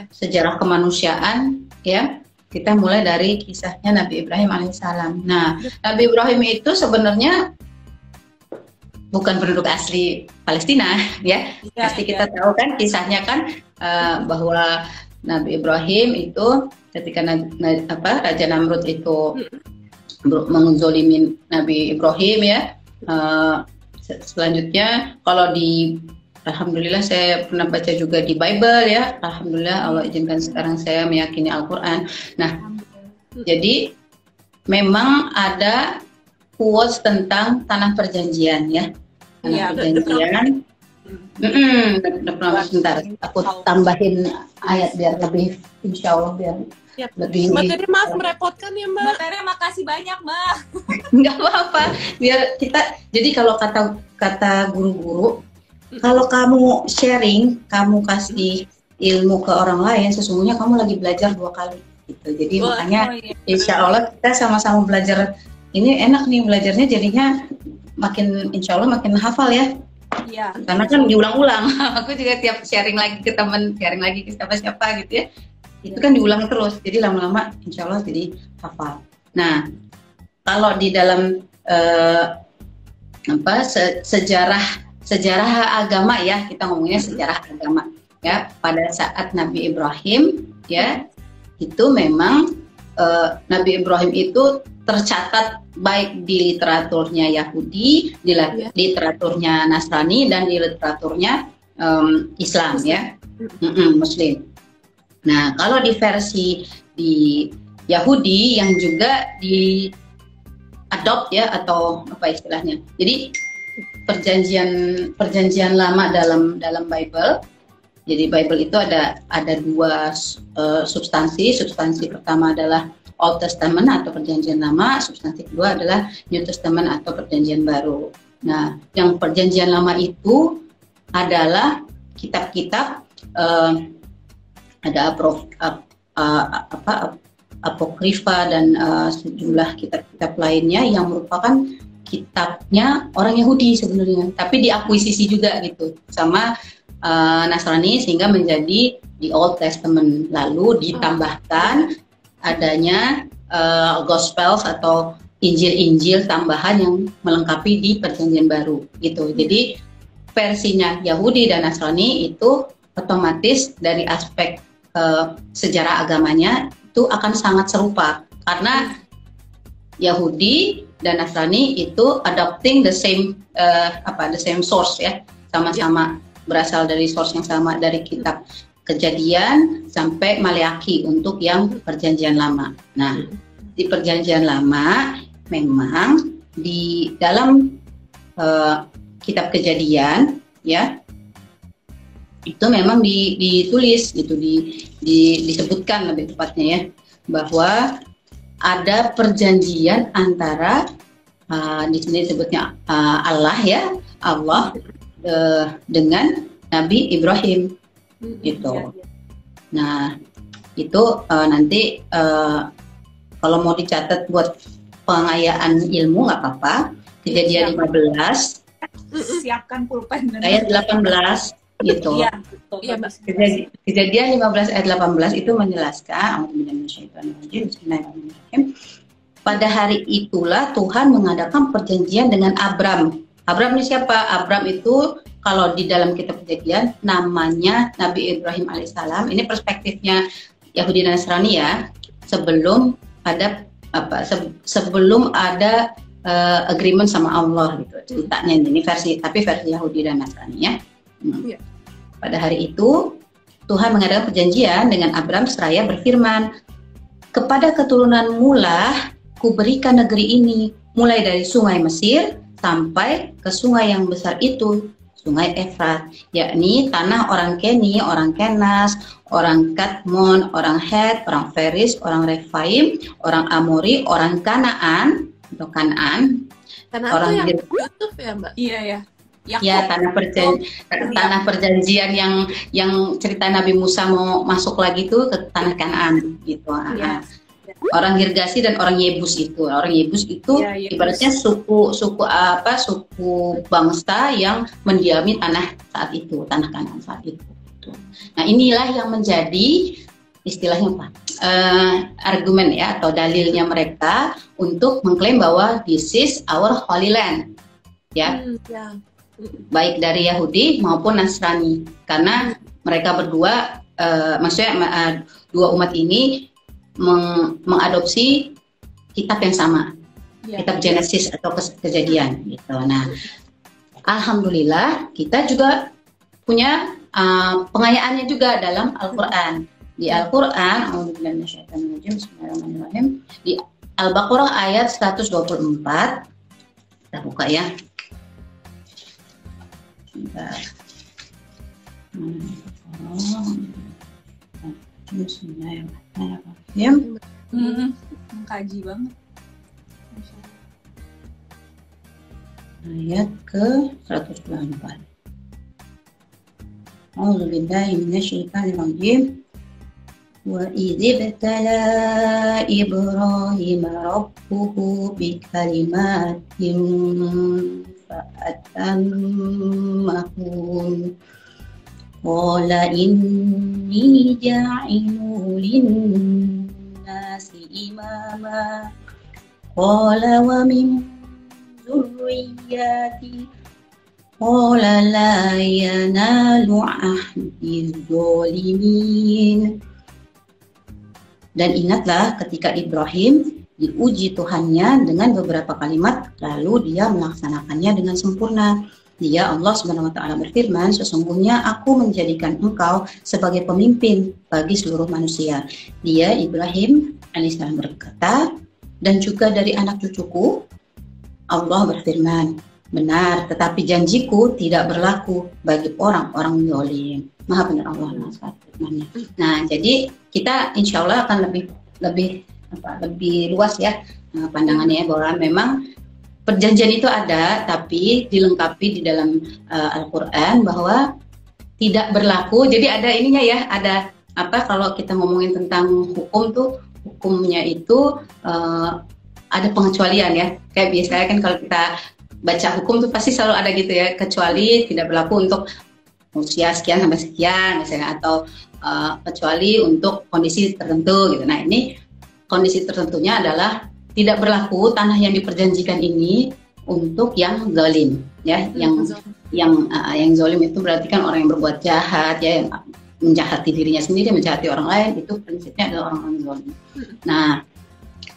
E: sejarah kemanusiaan ya, kita mulai dari kisahnya Nabi Ibrahim alaihissalam. Nah, Nabi Ibrahim itu sebenarnya bukan penduduk asli Palestina, ya. Pasti kita tahu kan kisahnya kan bahwa Nabi Ibrahim itu ketika Raja Namrud itu menzolimi Nabi Ibrahim ya. Selanjutnya kalau di Alhamdulillah saya pernah baca juga di Bible ya. Alhamdulillah Allah izinkan sekarang saya meyakini Al-Quran. Nah, jadi memang ada quotes tentang tanah perjanjian ya. Tanah perjanjian. Sebentar, aku tambahin ayat biar lebih, insya Allah biar lebih.
D: Mbak Tere, maaf merepotkan ya Mbak.
A: Mbak Tere, makasih banyak Mbak.
E: Nggak apa-apa, biar kita. Jadi kalau kata guru-guru, kalau kamu sharing, kamu kasih ilmu ke orang lain, sesungguhnya kamu lagi belajar 2 kali. Gitu. Jadi makanya, insya Allah kita sama-sama belajar. Ini enak nih belajarnya, jadinya makin, insya Allah makin hafal ya.
A: Iya.
E: Karena kan diulang-ulang. Aku juga tiap sharing lagi ke teman, sharing lagi ke siapa-siapa gitu ya. Itu kan diulang terus. Jadi lama-lama insya Allah jadi hafal. Nah, kalau di dalam sejarah agama ya, kita ngomongnya sejarah agama ya. Pada saat Nabi Ibrahim ya, itu memang Nabi Ibrahim itu tercatat baik di literaturnya Yahudi, di literaturnya Nasrani, dan di literaturnya Islam ya, Muslim. Nah, kalau di versi di Yahudi yang juga di adopt ya, atau apa istilahnya. Jadi perjanjian lama dalam Bible. Jadi Bible itu ada 2 substansi. Substansi pertama adalah Old Testament atau perjanjian lama, substansi kedua adalah New Testament atau perjanjian baru. Nah, yang perjanjian lama itu adalah kitab-kitab ada apokrifa dan sejumlah kitab-kitab lainnya yang merupakan kitabnya orang Yahudi sebenarnya, tapi diakuisisi juga gitu sama Nasrani sehingga menjadi di Old Testament. Lalu ditambahkan adanya Gospels atau Injil-Injil tambahan yang melengkapi di perjanjian baru gitu. Jadi versinya Yahudi dan Nasrani itu otomatis dari aspek sejarah agamanya itu akan sangat serupa karena Yahudi dan Nasrani itu adopting the same source ya, sama-sama berasal dari source yang sama, dari kitab Kejadian sampai Maleaki untuk yang perjanjian lama. Nah, di perjanjian lama memang di dalam kitab Kejadian ya, itu memang ditulis gitu, disebutkan lebih tepatnya ya, bahwa ada perjanjian antara di sini disebutnya Allah dengan Nabi Ibrahim gitu. Nah, itu nanti kalau mau dicatat buat pengayaan ilmu nggak apa-apa. Kejadian 15
A: siapkan pulpen
E: ayat 18 gitu.
A: Iya,
E: Kejadian 15 ayat 18 itu menjelaskan pada hari itulah Tuhan mengadakan perjanjian dengan Abram. Abram ini siapa? Abram itu kalau di dalam kitab Kejadian namanya Nabi Ibrahim alaihissalam. Ini perspektifnya Yahudi dan Nasrani ya. Sebelum ada agreement sama Allah gitu ceritanya. Ini versi Yahudi dan Nasrani ya. Pada hari itu Tuhan mengadakan perjanjian dengan Abram seraya berfirman, kepada keturunanmu lah kuberikan negeri ini, mulai dari sungai Mesir sampai ke sungai yang besar itu, sungai Efrat, yakni tanah orang Keni, orang Kenas, orang Kadmon, orang Het, orang Feris, orang Refaim, orang Amori, orang Kanaan atau Kanaan, orang
D: Yusuf ya Mbak?
A: Iya ya.
E: Ya, tanah perjanjian yang cerita Nabi Musa mau masuk lagi tuh ke tanah Kanaan gitu. Orang Girgasi dan orang Yebus itu. Orang Yebus itu ibaratnya suku bangsa yang mendiami tanah Kanaan saat itu. Nah, inilah yang menjadi istilahnya argumen ya atau dalilnya mereka untuk mengklaim bahwa this is our Holy Land. Ya. Baik dari Yahudi maupun Nasrani, karena mereka berdua dua umat ini mengadopsi kitab yang sama, kitab Genesis atau Kejadian gitu. Nah, alhamdulillah kita juga punya pengayaannya juga dalam Al-Quran. Di Al-Quran, Bismillahirrahmanirrahim, di Al-Baqarah ayat 124, kita buka ya. Bismillahirrahmanirrahim.
A: Mengkaji banget.
E: Ayat ke 124. A'udzu billahi minasyaitonir rajim. Wa idz ibtala Ibrahim rabbuhu bikalimatin fa'atammahun. Qala inni ja'ilu lin-nasi imama. Qala wa min dzurriyyati. Qala la yanalu ahdi dzalimin. Dan ingatlah ketika Ibrahim diuji Tuhannya dengan beberapa kalimat, lalu dia melaksanakannya dengan sempurna. Dia, Allah Subhanahu wa Ta'ala, berfirman, sesungguhnya aku menjadikan engkau sebagai pemimpin bagi seluruh manusia. Dia, Ibrahim alaihissalam, berkata, dan juga dari anak cucuku, Allah berfirman, benar, tetapi janjiku tidak berlaku bagi orang-orang zalim. Maha benar Allah firman-Nya. Nah, jadi kita insya Allah akan lebih luas ya pandangannya, bahwa memang perjanjian itu ada, tapi dilengkapi di dalam Al-Quran bahwa tidak berlaku. Jadi ada ininya ya, ada kalau kita ngomongin tentang hukum tuh, hukumnya itu ada pengecualian ya. Kayak biasanya kan kalau kita baca hukum tuh pasti selalu ada gitu ya, kecuali tidak berlaku untuk usia sekian sampai sekian misalnya, atau kecuali untuk kondisi tertentu gitu. Nah, ini kondisi tertentunya adalah tidak berlaku tanah yang diperjanjikan ini untuk yang zalim ya, yang zalim itu berarti kan orang yang berbuat jahat ya, yang menjahati dirinya sendiri, menjahati orang lain, itu prinsipnya adalah orang-orang zalim. Nah,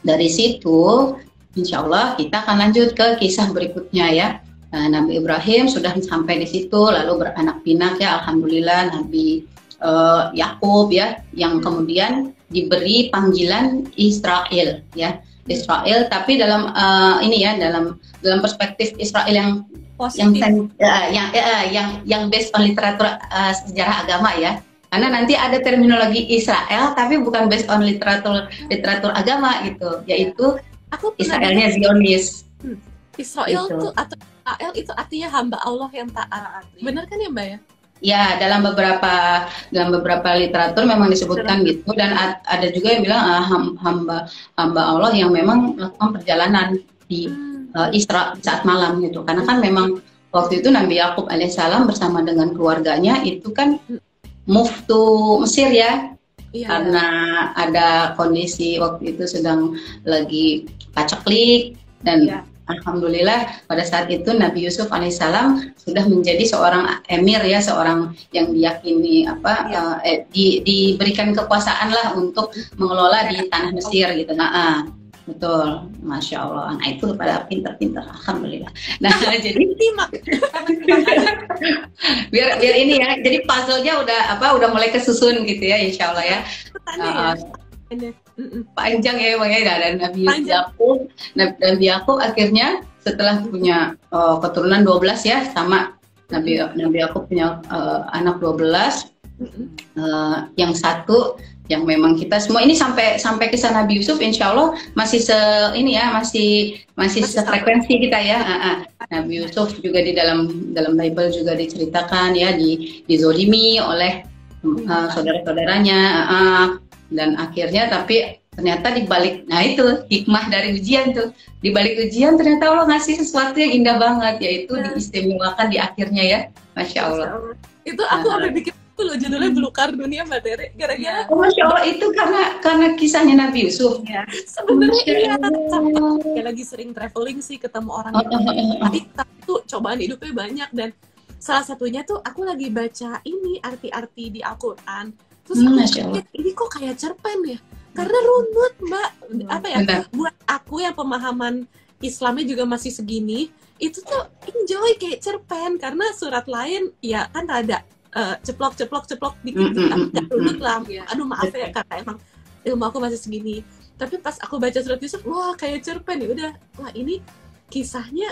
E: dari situ insya Allah kita akan lanjut ke kisah berikutnya ya. Nabi Ibrahim sudah sampai di situ, lalu beranak pinak ya, alhamdulillah. Nabi Yakub ya, yang kemudian diberi panggilan Israel ya, Israel, tapi dalam ini ya, dalam perspektif Israel yang positif, yang based on literatur sejarah agama ya. Karena nanti ada terminologi Israel tapi bukan based on literatur agama gitu, yaitu Israelnya Zionis.
D: Israel itu atau Israel itu artinya hamba Allah yang taat. Benar kan ya, Mbak ya?
E: Ya, dalam beberapa literatur memang disebutkan gitu, dan ada juga yang bilang hamba Allah yang memang melakukan perjalanan di Isra saat malam gitu. Karena kan memang waktu itu Nabi Yakub alaihissalam bersama dengan keluarganya itu kan move to Mesir ya. Iya. Karena ada kondisi waktu itu sedang lagi paceklik dan alhamdulillah pada saat itu Nabi Yusuf alaihissalam sudah menjadi seorang emir ya, seorang yang diyakini diberikan kekuasaan lah untuk mengelola di tanah Mesir gitu. Betul, masya Allah. Nah itu pada pinter-pinter, alhamdulillah. Nah jadi biar ini ya, jadi puzzle-nya udah mulai kesusun gitu ya, insya Allah ya. Panjang ya bang ya, dan Nabi Yakub akhirnya setelah punya keturunan 12 ya, sama Nabi Yakub punya anak 12, yang satu yang memang kita semua ini sampai kisah Nabi Yusuf insya Allah masih masih sefrekuensi kita ya. Nabi Yusuf juga di dalam Bible juga diceritakan ya, dizolimi oleh saudara-saudaranya, dan akhirnya tapi ternyata dibalik, nah itu hikmah dari ujian tuh, dibalik ujian ternyata Allah ngasih sesuatu yang indah banget, yaitu diistimewakan di akhirnya ya, masya Allah.
D: Itu aku sampai bikin loh judulnya Belukar Dunia Mbak Tere, gara-gara
E: masya Allah itu karena kisahnya Nabi Yusuf ya.
D: Sebenarnya iya, lagi sering traveling sih, ketemu orang yang tuh cobaan hidupnya banyak, dan salah satunya tuh aku lagi baca ini arti-arti di Al-Quran, terus aku ini kok kayak cerpen ya, karena runut Mbak, buat aku yang pemahaman Islamnya juga masih segini, itu tuh enjoy kayak cerpen, karena surat lain ya kan rada ceplok dikit, nggak runut lah. Aduh maaf ya karena emang ilmu aku masih segini. Tapi pas aku baca surat Yusuf, wah kayak cerpen ya udah, wah ini kisahnya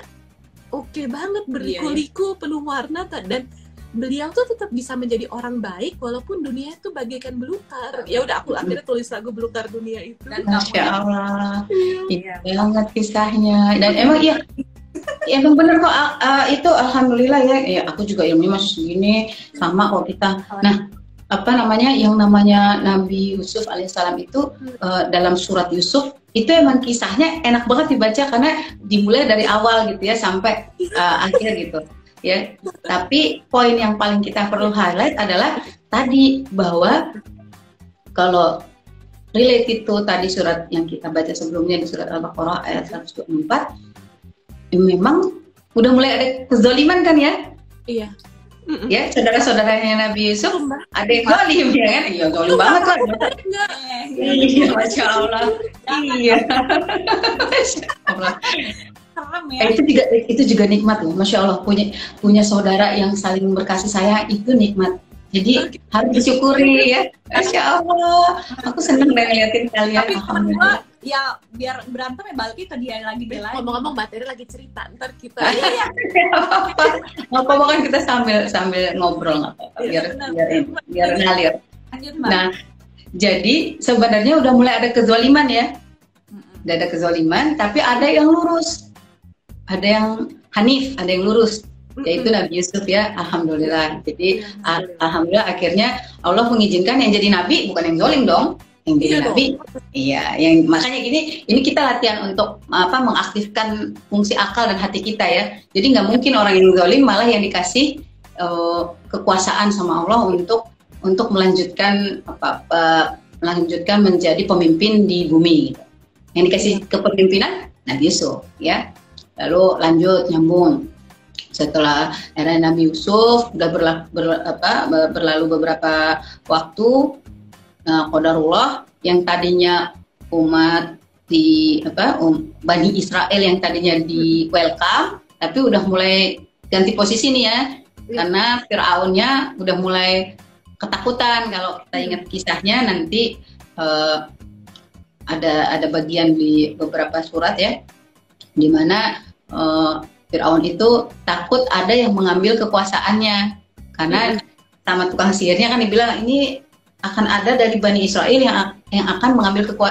D: oke banget, berliku-liku, penuh warna, dan beliau tuh tetap bisa menjadi orang baik walaupun dunia itu bagaikan belukar. Ya udah, aku akhirnya tulis lagu Belukar Dunia itu.
E: Masya Allah, iya banget kisahnya. Dan emang iya, emang bener kok, itu alhamdulillah ya. Aku juga ilmunya masih segini, sama kok kita. Nah, yang namanya Nabi Yusuf alaihissalam itu dalam surat Yusuf itu emang kisahnya enak banget dibaca karena dimulai dari awal gitu ya sampai akhir gitu ya. Tapi poin yang paling kita perlu highlight adalah tadi bahwa kalau related to tadi surat yang kita baca sebelumnya di surat Al-Baqarah ayat 124, memang udah mulai ada kezaliman kan ya?
D: Iya.
E: Ya, saudara-saudaranya Nabi Yusuf ada yang zalim ya kan? Iya, zalim banget lah. Iya, Masya Allah. Iya.
A: Serem ya.
E: Itu juga nikmat loh, Masya Allah, punya saudara yang saling berkasih sayang itu nikmat. Jadi harus disyukuri ya. Masya Allah. Aku seneng deh ngeliatin kalian.
A: Tapi alhamdulillah. Ya biar berantem ya balik ke dia lagi belain.
D: Ngomong-ngomong materi lagi cerita, ntar kita
E: apa kan kita sambil ngobrol nggak apa-apa biar ngalir. Nah, jadi sebenarnya udah mulai ada kezaliman ya. Udah ada kezaliman, tapi ada yang lurus. Ada yang hanif, ada yang lurus. Yaitu Nabi Yusuf ya, alhamdulillah. Jadi alhamdulillah akhirnya Allah mengizinkan yang jadi nabi bukan yang zalim dong. Yang jadi nabi, yang makanya ini kita latihan untuk mengaktifkan fungsi akal dan hati kita ya. Jadi nggak mungkin orang yang zalim malah yang dikasih kekuasaan sama Allah untuk melanjutkan menjadi pemimpin di bumi. Gitu. Yang dikasih kepemimpinan Nabi Yusuf ya. Lalu lanjut nyambung. Setelah era Nabi Yusuf udah berlalu beberapa waktu. Qadarullah yang tadinya umat Bani Israel yang tadinya di welcome, tapi udah mulai ganti posisi nih ya, karena Fir'aunnya udah mulai ketakutan. Kalau kita ingat kisahnya nanti ada bagian di beberapa surat ya, di mana Fir'aun itu takut ada yang mengambil kekuasaannya, karena sama tukang sihirnya kan dibilang ini akan ada dari Bani Israel yang akan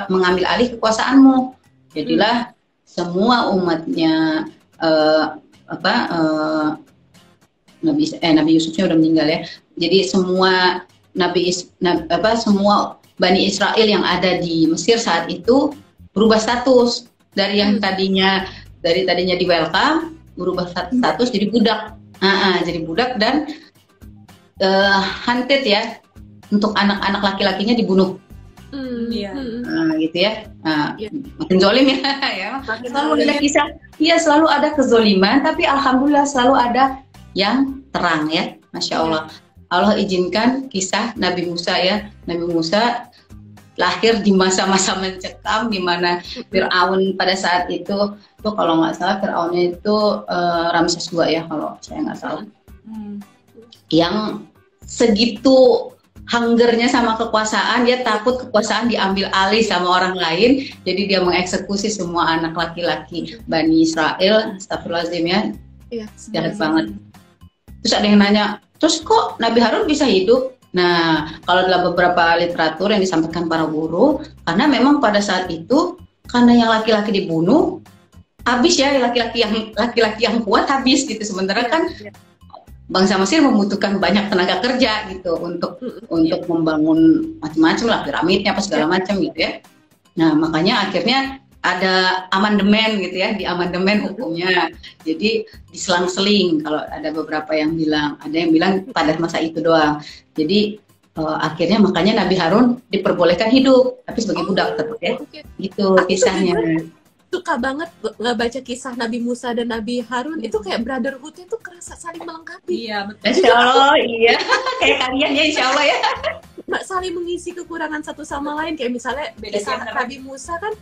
E: mengambil alih kekuasaanmu. Jadilah semua umatnya Nabi Yusufnya udah meninggal ya. Jadi semua semua Bani Israel yang ada di Mesir saat itu berubah status dari yang tadinya di welcome berubah status jadi budak. Jadi budak dan hunted ya. Untuk anak-anak laki-lakinya dibunuh, gitu ya. Makin zolim ya. Selalu ada kisah, selalu ada kezoliman, tapi alhamdulillah selalu ada yang terang ya, Masya Allah. Allah izinkan kisah Nabi Musa ya. Nabi Musa lahir di masa-masa mencekam, di mana Fir'aun pada saat itu kalau nggak salah Fir'aunnya itu Ramses II ya, kalau saya nggak salah. Yang segitu hungernya sama kekuasaan, dia takut kekuasaan diambil alih sama orang lain, jadi dia mengeksekusi semua anak laki-laki Bani Israel. Astagfirullahaladzim ya, jahat banget. Terus ada yang nanya, terus kok Nabi Harun bisa hidup? Nah, kalau dalam beberapa literatur yang disampaikan para guru, karena memang pada saat itu karena yang laki-laki dibunuh, habis ya, laki-laki yang kuat habis gitu. Sementara kan bangsa Mesir membutuhkan banyak tenaga kerja gitu untuk membangun macam-macam lah, piramidnya apa segala macam gitu ya. Nah, makanya akhirnya ada amandemen gitu ya, di amandemen hukumnya. Jadi diselang-seling, kalau ada beberapa yang bilang, ada yang bilang pada masa itu doang. Jadi akhirnya makanya Nabi Harun diperbolehkan hidup, tapi sebagai budak tetap ya. Gitu kisahnya.
D: Suka banget ngebaca kisah Nabi Musa dan Nabi Harun, itu kayak brotherhood-nya tuh kerasa saling melengkapi.
A: Iya, betul.
E: Insya Allah, iya. Kayak kalian ya, insya Allah ya.
D: Saling mengisi kekurangan satu sama lain. Kayak misalnya kisah Nabi Musa kan,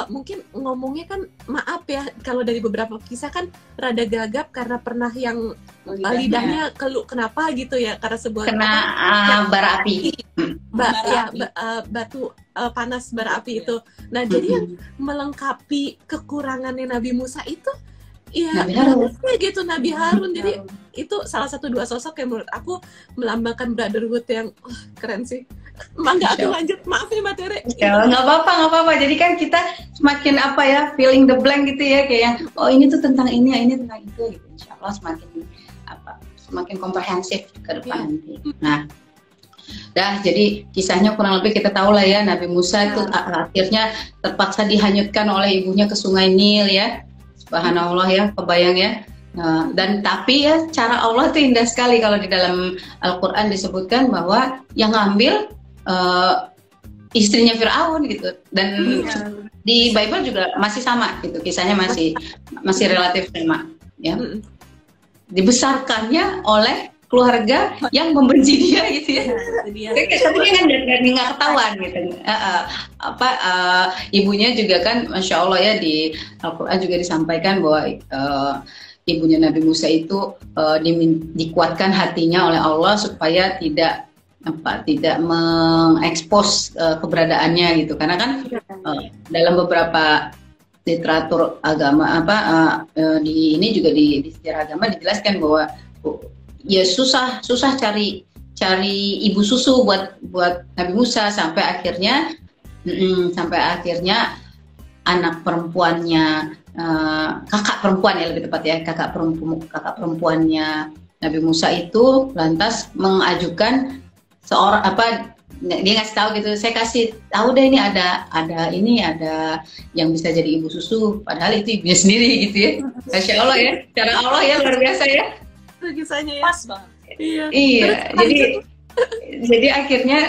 D: mungkin ngomongnya kan maaf ya kalau dari beberapa kisah kan rada gagap karena pernah yang lidahnya kenapa gitu ya karena sebuah
E: bara api
D: batu panas bara api itu. Nah jadi yang melengkapi kekurangannya Nabi Musa itu ya
E: Nabi Harun
D: gitu, Nabi Harun. Jadi itu salah satu dua sosok yang menurut aku melambangkan brotherhood yang keren sih. Mangga aku lanjut, maaf ya Mbak Tere.
E: Ya, nggak apa-apa. Jadi kan kita semakin filling the blank gitu ya, kayak yang ini tuh tentang ini tentang itu gitu. Insya Allah semakin komprehensif ke depan nanti. Nah, jadi kisahnya kurang lebih kita tahu lah ya, Nabi Musa itu akhirnya terpaksa dihanyutkan oleh ibunya ke Sungai Nil ya. Subhanallah ya, kebayang ya. Nah, dan tapi ya cara Allah itu indah sekali kalau di dalam Al-Quran disebutkan bahwa yang ngambil istrinya Fir'aun gitu, dan di Bible juga masih sama gitu, kisahnya masih relatif sama ya. Dibesarkannya oleh keluarga yang membenci dia gitu ya. Tapi dia kan nggak ketahuan gitu. Ibunya juga kan Masya Allah ya, di Al-Quran juga disampaikan bahwa ibunya Nabi Musa itu dikuatkan hatinya oleh Allah supaya tidak mengekspos keberadaannya gitu, karena kan dalam beberapa literatur agama di ini juga di sejarah agama dijelaskan bahwa ya susah cari ibu susu buat Nabi Musa sampai akhirnya anak perempuannya kakak perempuan ya lebih tepat ya, kakak perempuannya Nabi Musa itu lantas mengajukan seorang dia ngasih tahu gitu, saya kasih tahu deh ini ada yang bisa jadi ibu susu, padahal itu ibunya sendiri gitu ya. Masya Allah ya, cara Allah ya luar biasa ya.
D: Kisahnya ya. Pas banget.
E: Iya. Jadi akhirnya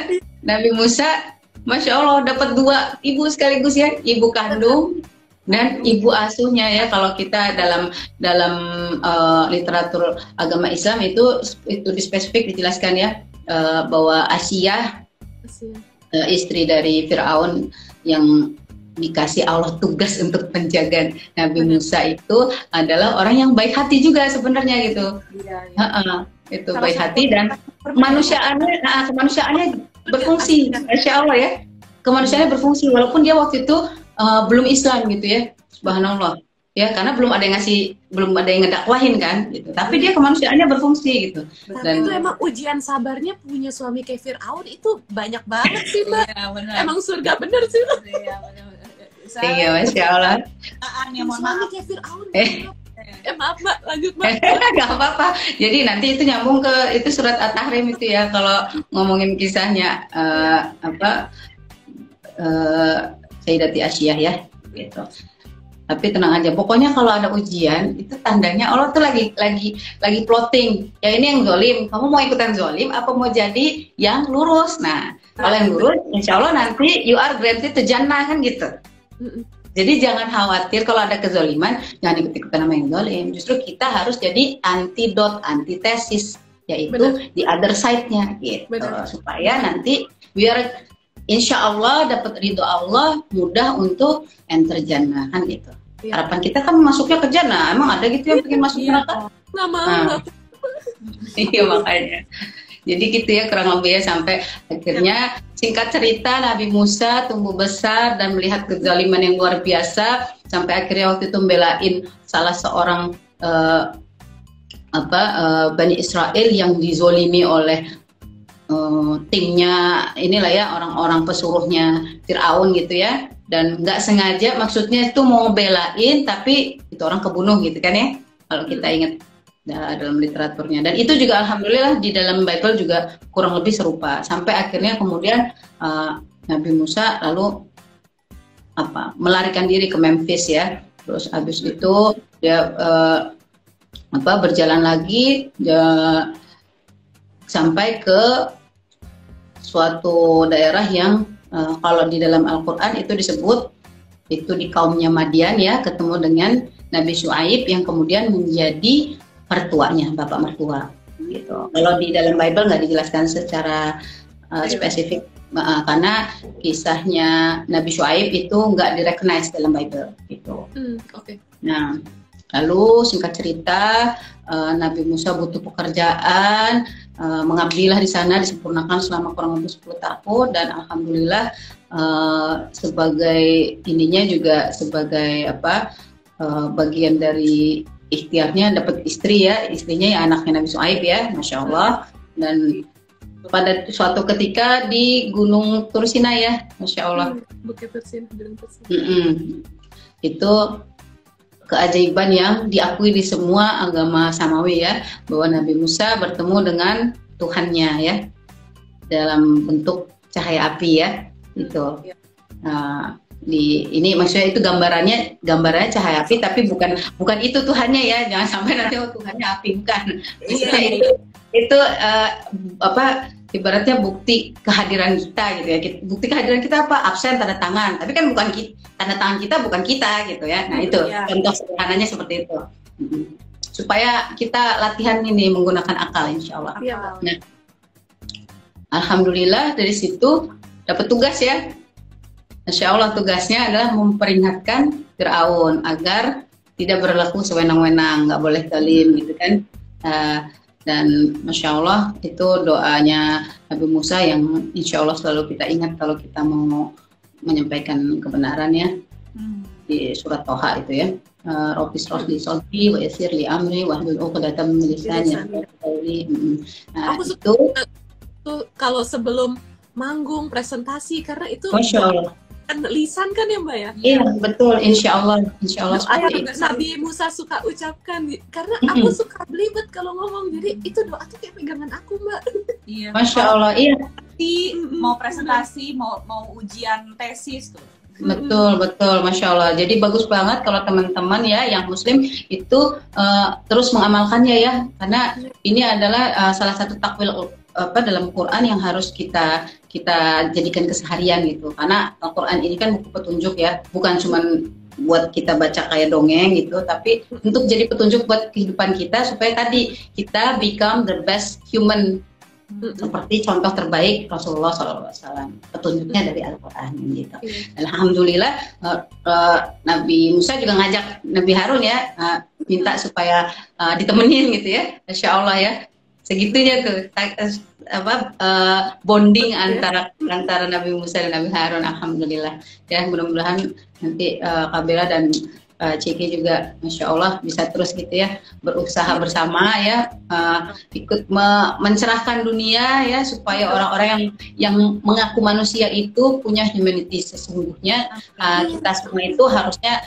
E: Nabi Musa Masya Allah dapat dua ibu sekaligus ya, ibu kandung dan ibu asuhnya ya. Kalau kita dalam literatur agama Islam itu spesifik dijelaskan ya, bahwa Asiyah istri dari Fir'aun yang dikasih Allah tugas untuk penjaga Nabi Musa itu adalah orang yang baik hati juga sebenarnya gitu. Itu salah baik hati dan kemanusiaannya berfungsi. Masya Allah ya, kemanusiaannya berfungsi walaupun dia waktu itu belum Islam gitu ya. Subhanallah ya, karena belum ada yang ngedakwahin kan gitu. Tapi dia kemanusiaannya berfungsi gitu.
D: Dan itu emang ujian sabarnya punya suami kayak Fir'aun itu banyak banget sih Mbak. Emang surga bener sih.
E: Iya, Masya Allah.
D: Suami kayak Fir'aun. Maaf Mbak, lanjut Mbak.
E: Gak apa-apa. Jadi nanti itu nyambung ke itu surat At-Tahrim itu ya, kalau ngomongin kisahnya Sayyidati Asyiyah ya gitu. Tapi tenang aja, pokoknya kalau ada ujian itu tandanya Allah tuh lagi plotting. Ya ini yang zolim, kamu mau ikutan zolim apa mau jadi yang lurus? Nah, kalau yang lurus, insya Allah nanti you are granted to jannah kan gitu. Jadi jangan khawatir kalau ada kezoliman, jangan ikut-ikutan sama yang zolim. Justru kita harus jadi antitesis, yaitu the other side-nya gitu. Supaya nanti biar insya Allah dapat ridho Allah, mudah untuk enter jannah kan gitu. Harapan kita kan masuknya ke jannah. Emang ada gitu yang pengen masuk neraka?
D: Nggak mau.
E: Iya makanya. Jadi gitu ya kurang lebih ya, sampai akhirnya singkat cerita Nabi Musa tumbuh besar dan melihat kezaliman yang luar biasa sampai akhirnya waktu itu membelain salah seorang Bani Israel yang dizolimi oleh timnya inilah ya, orang-orang pesuruhnya Fir'aun gitu ya, dan nggak sengaja maksudnya itu mau ngebelain tapi itu orang kebunuh gitu kan ya, kalau kita ingat dalam literaturnya. Dan itu juga alhamdulillah di dalam Bible juga kurang lebih serupa sampai akhirnya kemudian Nabi Musa lalu melarikan diri ke Memphis ya, terus habis itu dia berjalan lagi sampai ke suatu daerah yang kalau di dalam Al-Quran itu disebut itu di kaumnya Madian ya, ketemu dengan Nabi Syuaib yang kemudian menjadi mertuanya, bapak mertua gitu. Kalau di dalam Bible nggak dijelaskan secara spesifik karena kisahnya Nabi Syuaib itu nggak direcognize dalam Bible gitu.
D: Oke.
E: Nah, lalu singkat cerita Nabi Musa butuh pekerjaan, mengabdilah di sana, disempurnakan selama kurang lebih 10 tahun, dan alhamdulillah sebagai ininya juga sebagai bagian dari ikhtiarnya dapat istri ya, istrinya ya anaknya Nabi Syuaib ya, Masya Allah. Dan pada suatu ketika di Gunung Tursina ya, Masya Allah.
D: Bukit Tursina, Gunung Tursina.
E: Itu keajaiban yang diakui di semua agama samawi ya, bahwa Nabi Musa bertemu dengan Tuhannya ya, dalam bentuk cahaya api ya, gitu. Nah, ini maksudnya itu gambarannya cahaya api, tapi bukan itu Tuhannya ya, jangan sampai nanti Tuhannya api, bukan. Itu ibaratnya bukti kehadiran kita gitu ya. Bukti kehadiran kita apa? Absen tanda tangan, tapi kan bukan tanda tangan kita, bukan kita gitu ya. Nah itu contoh sederhananya seperti itu, supaya kita latihan ini menggunakan akal, insya Allah. Nah, alhamdulillah dari situ dapat tugas ya. Insya Allah tugasnya adalah memperingatkan Fir'aun agar tidak berlaku sewenang-wenang, nggak boleh zalim gitu kan. Dan Masya Allah itu doanya Nabi Musa yang insya Allah selalu kita ingat kalau kita mau menyampaikan kebenaran ya, di surat Toha itu ya. Robis rosli solti wa yasir li amri wa hlul uqdatam min lisani.
D: Aku suka tuh kalau sebelum manggung presentasi, karena itu
E: Masya Allah
D: lisan kan ya Mbak ya?
E: Iya betul, insya Allah
D: Nabi Musa suka ucapkan, karena aku suka belibet kalau ngomong, jadi itu doa tuh kayak pegangan aku Mbak.
A: Iya.
E: Masya Allah, iya.
A: Mau presentasi, mau ujian tesis tuh.
E: Betul, Masya Allah. Jadi bagus banget kalau teman-teman ya yang Muslim itu terus mengamalkannya ya, karena ini adalah salah satu takwil dalam Quran yang harus kita jadikan keseharian gitu. Karena Al-Quran ini kan buku petunjuk ya, bukan cuma buat kita baca kayak dongeng gitu, tapi untuk jadi petunjuk buat kehidupan kita supaya tadi kita become the best human, seperti contoh terbaik Rasulullah SAW, petunjuknya dari Al-Quran gitu. Alhamdulillah Nabi Musa juga ngajak Nabi Harun ya, minta supaya ditemenin gitu ya, Masya Allah ya. Segitunya tuh bonding antara Nabi Musa dan Nabi Harun. Alhamdulillah ya, mudah-mudahan nanti Kak Bella dan Ciki juga Masya Allah bisa terus gitu ya, berusaha bersama ya, ikut mencerahkan dunia ya, supaya orang-orang yang mengaku manusia itu punya humanity sesungguhnya. Kita semua itu harusnya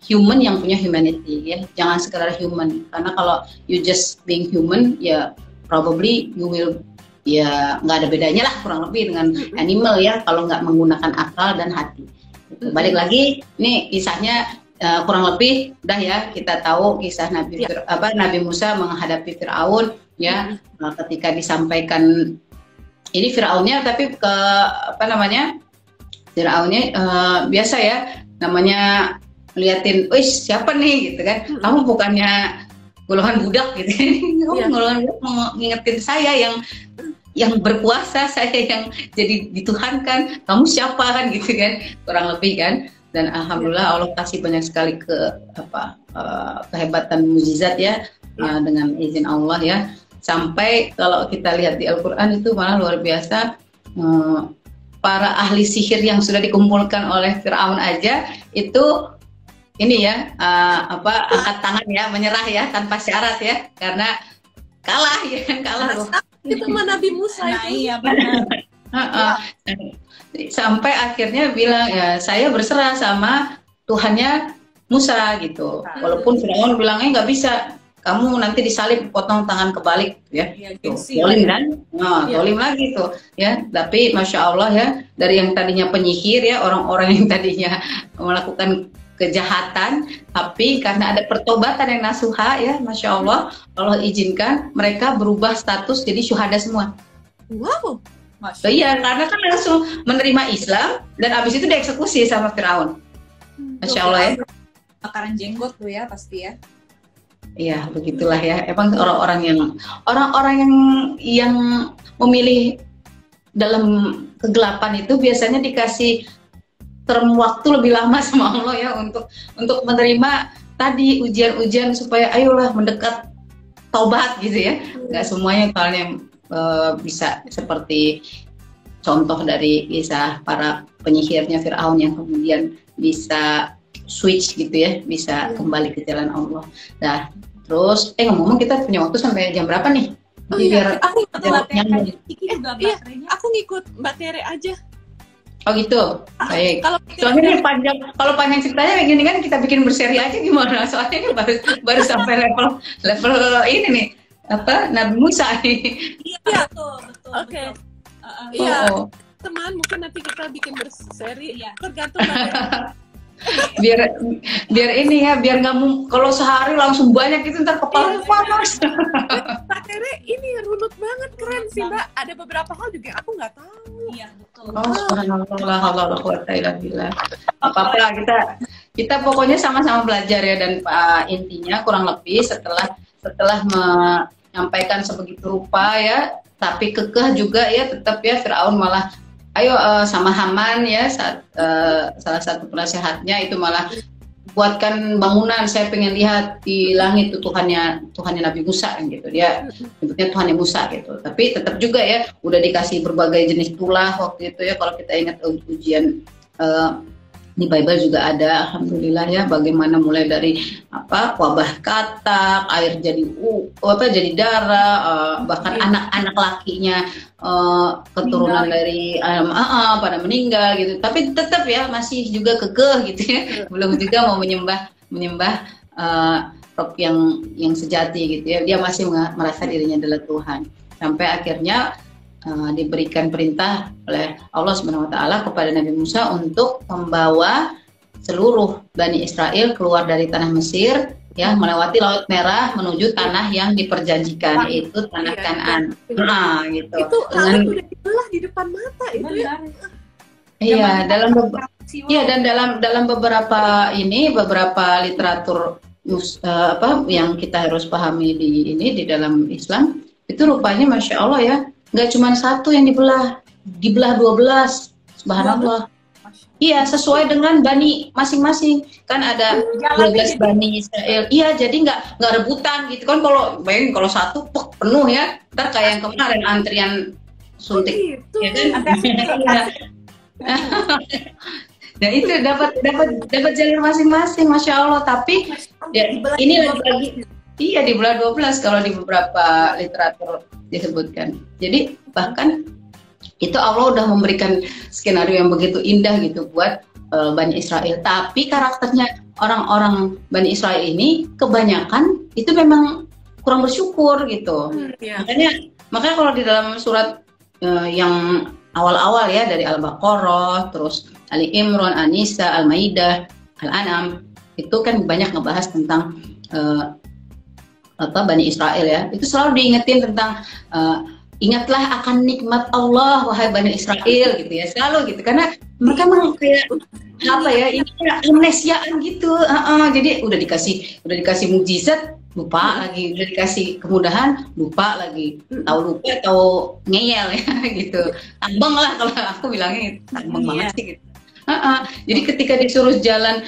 E: human yang punya humanity ya, jangan sekedar human, karena kalau you just being human ya probably you will ya nggak ada bedanya lah kurang lebih dengan animal ya, kalau nggak menggunakan akal dan hati. Balik lagi ini kisahnya kurang lebih udah ya, kita tahu kisah Nabi Musa menghadapi Fir'aun ya, ketika disampaikan ini Fir'aunnya, tapi ke Fir'aunnya biasa ya, namanya liatin, wis siapa nih gitu kan, kamu bukannya golongan budak gitu, golongan budak mau ngingetin saya yang berkuasa, saya yang jadi dituhankan, kamu siapa kan gitu kan, kurang lebih kan. Dan alhamdulillah Allah kasih banyak sekali kehebatan mukjizat ya, dengan izin Allah ya, sampai kalau kita lihat di Al-Quran itu malah luar biasa, para ahli sihir yang sudah dikumpulkan oleh Fir'aun aja itu ini ya, angkat tangan ya, menyerah ya tanpa syarat ya, karena kalah ya, kalah loh.
D: Itu sama Nabi Musa itu.
A: Iya benar.
E: Sampai akhirnya bilang ya, saya berserah sama Tuhannya Musa gitu. Walaupun Firaun bilangnya nggak bisa, kamu nanti disalib, potong tangan kebalik ya. Zalim kan? Zalim lagi tuh ya. Tapi Masya Allah ya, dari yang tadinya penyihir ya, orang-orang yang tadinya melakukan kejahatan, tapi karena ada pertobatan yang nasuha ya, Masya Allah, Allah izinkan mereka berubah status jadi syuhada semua.
D: Wow.
E: Iya, karena kan langsung menerima Islam dan abis itu dieksekusi sama Firaun. Masya Allah ya.
A: Bakaran jenggot tuh ya pasti ya.
E: Iya, begitulah ya. Emang orang-orang yang memilih dalam kegelapan itu biasanya dikasih term waktu lebih lama sama Allah ya untuk menerima tadi ujian-ujian supaya ayolah mendekat taubat gitu ya. Nggak semuanya soalnya bisa seperti contoh dari kisah para penyihirnya Fir'aun yang kemudian bisa switch gitu ya, bisa kembali ke jalan Allah. Nah, terus ngomong-ngomong kita punya waktu sampai jam berapa nih?
D: Oh iya, aku ngikut Mbak Tere aja.
E: Oh gitu, baik.
D: Soalnya
E: ini panjang, kalau panjang ceritanya kayak gini kan kita bikin berseri aja gimana? Soalnya ini baru sampai level ini nih, apa Nabi Musa nih.
A: Iya betul.
D: Oke. Iya, teman mungkin nanti kita bikin berseri. Tergantung
E: biar ini ya, biar nggak kalau sehari langsung banyak itu ntar kepala panas.
D: Mbak Tere ini runut banget, keren sih Mbak. Ada beberapa hal juga aku nggak tahu.
A: Iya betul.
E: Apa-apa kita pokoknya sama-sama belajar ya, dan intinya kurang lebih setelah menyampaikan sebegitu rupa ya, tapi kekeh juga ya, tetap ya Firaun malah sama Haman ya, salah satu penasehatnya itu malah buatkan bangunan, saya pengen lihat di langit itu Tuhannya Nabi Musa gitu, dia sebutnya Tuhannya Musa gitu. Tapi tetap juga ya udah dikasih berbagai jenis tulah waktu itu ya, kalau kita ingat ujian di Bible juga ada, alhamdulillah ya, bagaimana mulai dari wabah katak, air jadi darah, bahkan anak-anak lakinya keturunan dari pada meninggal gitu. Tapi tetap ya masih juga kekeh gitu ya, belum juga mau menyembah Rob yang sejati gitu ya. Dia masih merasa dirinya adalah Tuhan, sampai akhirnya diberikan perintah oleh Allah Subhanahu wa taala kepada Nabi Musa untuk membawa seluruh Bani Israel keluar dari tanah Mesir ya, melewati Laut Merah menuju tanah yang diperjanjikan, yaitu tanah Kanaan. Gitu.
D: Itu laut udah dibelah di depan mata itu ya.
E: Iya, dan dalam beberapa literatur yang kita harus pahami di dalam Islam itu rupanya Masya Allah ya, nggak cuma satu yang dibelah 12, subhanallah. Iya, sesuai dengan bani masing-masing. Kan ada 12 bani Israel. Iya, jadi nggak rebutan gitu kan. Bayangin kalau satu penuh ya, ntar kayak yang kemarin antrian suntik. Ya kan? Nah itu dapat jalur masing-masing, Masya Allah. Tapi ya, ini lagi iya dibelah 12 kalau di beberapa literatur disebutkan. Jadi bahkan itu Allah udah memberikan skenario yang begitu indah gitu buat Bani Israel. Tapi karakternya orang-orang Bani Israel ini kebanyakan itu memang kurang bersyukur gitu. Makanya kalau di dalam surat yang awal-awal ya, dari Al-Baqarah, terus Ali Imran, An-Nisa, Al-Maidah, Al-An'am, itu kan banyak ngebahas tentang Bani Israel ya. Itu selalu diingetin tentang ingatlah akan nikmat Allah wahai Bani Israel gitu ya, selalu gitu, karena mereka memang kayak ini kayak amnesiaan gitu. Jadi udah dikasih mukjizat lupa lagi, udah dikasih kemudahan lupa lagi, tahu ngeyel ya gitu, tambang lah kalau aku bilangnya, tambang banget sih gitu. Jadi ketika disuruh jalan,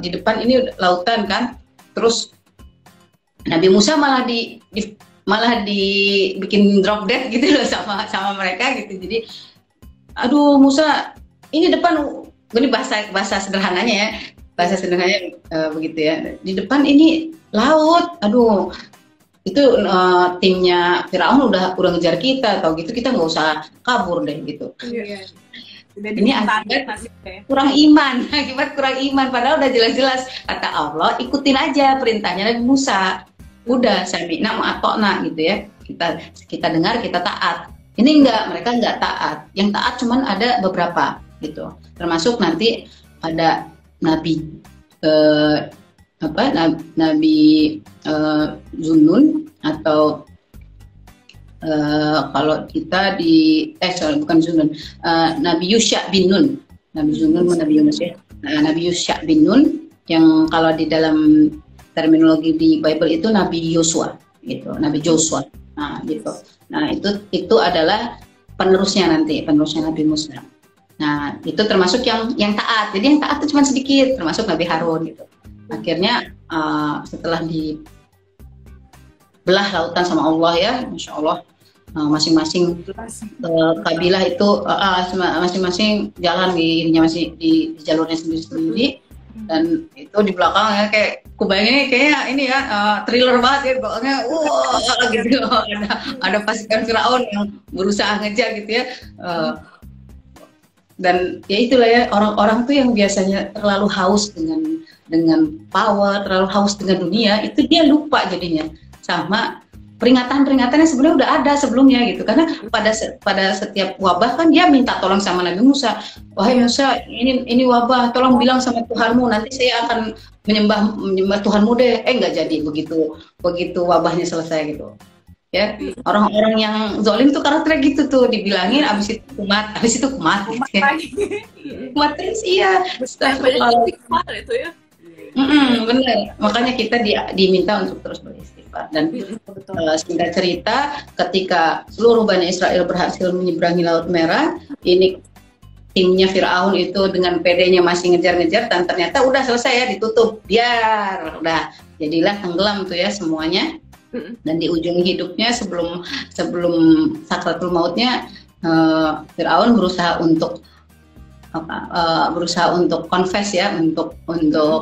E: di depan ini lautan kan, terus Nabi Musa malah dibikin drop dead gitu loh sama mereka gitu. Jadi aduh Musa, ini depan, ini bahasa sederhananya ya, begitu ya, di depan ini laut, aduh itu timnya Firaun udah ngejar kita atau gitu, kita nggak usah kabur deh gitu. Ini akibat kurang iman, padahal udah jelas-jelas kata Allah, ikutin aja perintahnya Nabi Musa, udah sami'na ma'atokna gitu ya, kita dengar, kita taat. Ini mereka nggak taat, yang taat cuman ada beberapa gitu, termasuk nanti ada Nabi Zunnun, atau kalau kita bukan Zunnun, Nabi Yusha bin Nun. Nabi Zunnun Nabi Yunus ya. Nabi Yusha bin Nun, yang kalau di dalam terminologi di Bible itu Nabi Yosua gitu, Nabi Joshua. Nah, gitu. Nah, itu adalah penerusnya Nabi Musa. Nah, itu termasuk yang taat. Jadi yang taat itu cuma sedikit, termasuk Nabi Harun gitu. Akhirnya setelah dibelah lautan sama Allah ya, Masya Allah, masing-masing kabilah itu masing-masing jalan di jalurnya sendiri-sendiri. Dan itu di belakangnya kayak kebayangnya kayak ini ya thriller banget ya, pokoknya gitu. Ada pasukan Firaun yang berusaha ngejar gitu ya. Dan ya itulah ya, orang-orang tuh yang biasanya terlalu haus dengan power, terlalu haus dengan dunia, itu dia lupa jadinya sama peringatan-peringatan yang sebenarnya udah ada sebelumnya gitu. Karena pada setiap wabah kan dia minta tolong sama Nabi Musa. Wahai Musa, ini wabah, tolong bilang sama Tuhanmu, nanti saya akan menyembah Tuhanmu deh. Nggak jadi begitu wabahnya selesai gitu. Ya, orang-orang yang zalim tuh karakternya gitu tuh, dibilangin abis itu kumat gitu ya. Kumat terus iya.
D: Itu ya.
E: Benar. Makanya kita diminta untuk terus beristighfar. Dan singkat cerita, ketika seluruh Bani Israel berhasil menyeberangi Laut Merah, ini timnya Firaun itu dengan pedenya masih ngejar-ngejar, dan ternyata udah selesai ya, ditutup, biar udah jadilah tenggelam tuh ya semuanya. Dan di ujung hidupnya sebelum sakratul mautnya, Firaun berusaha untuk confess ya, untuk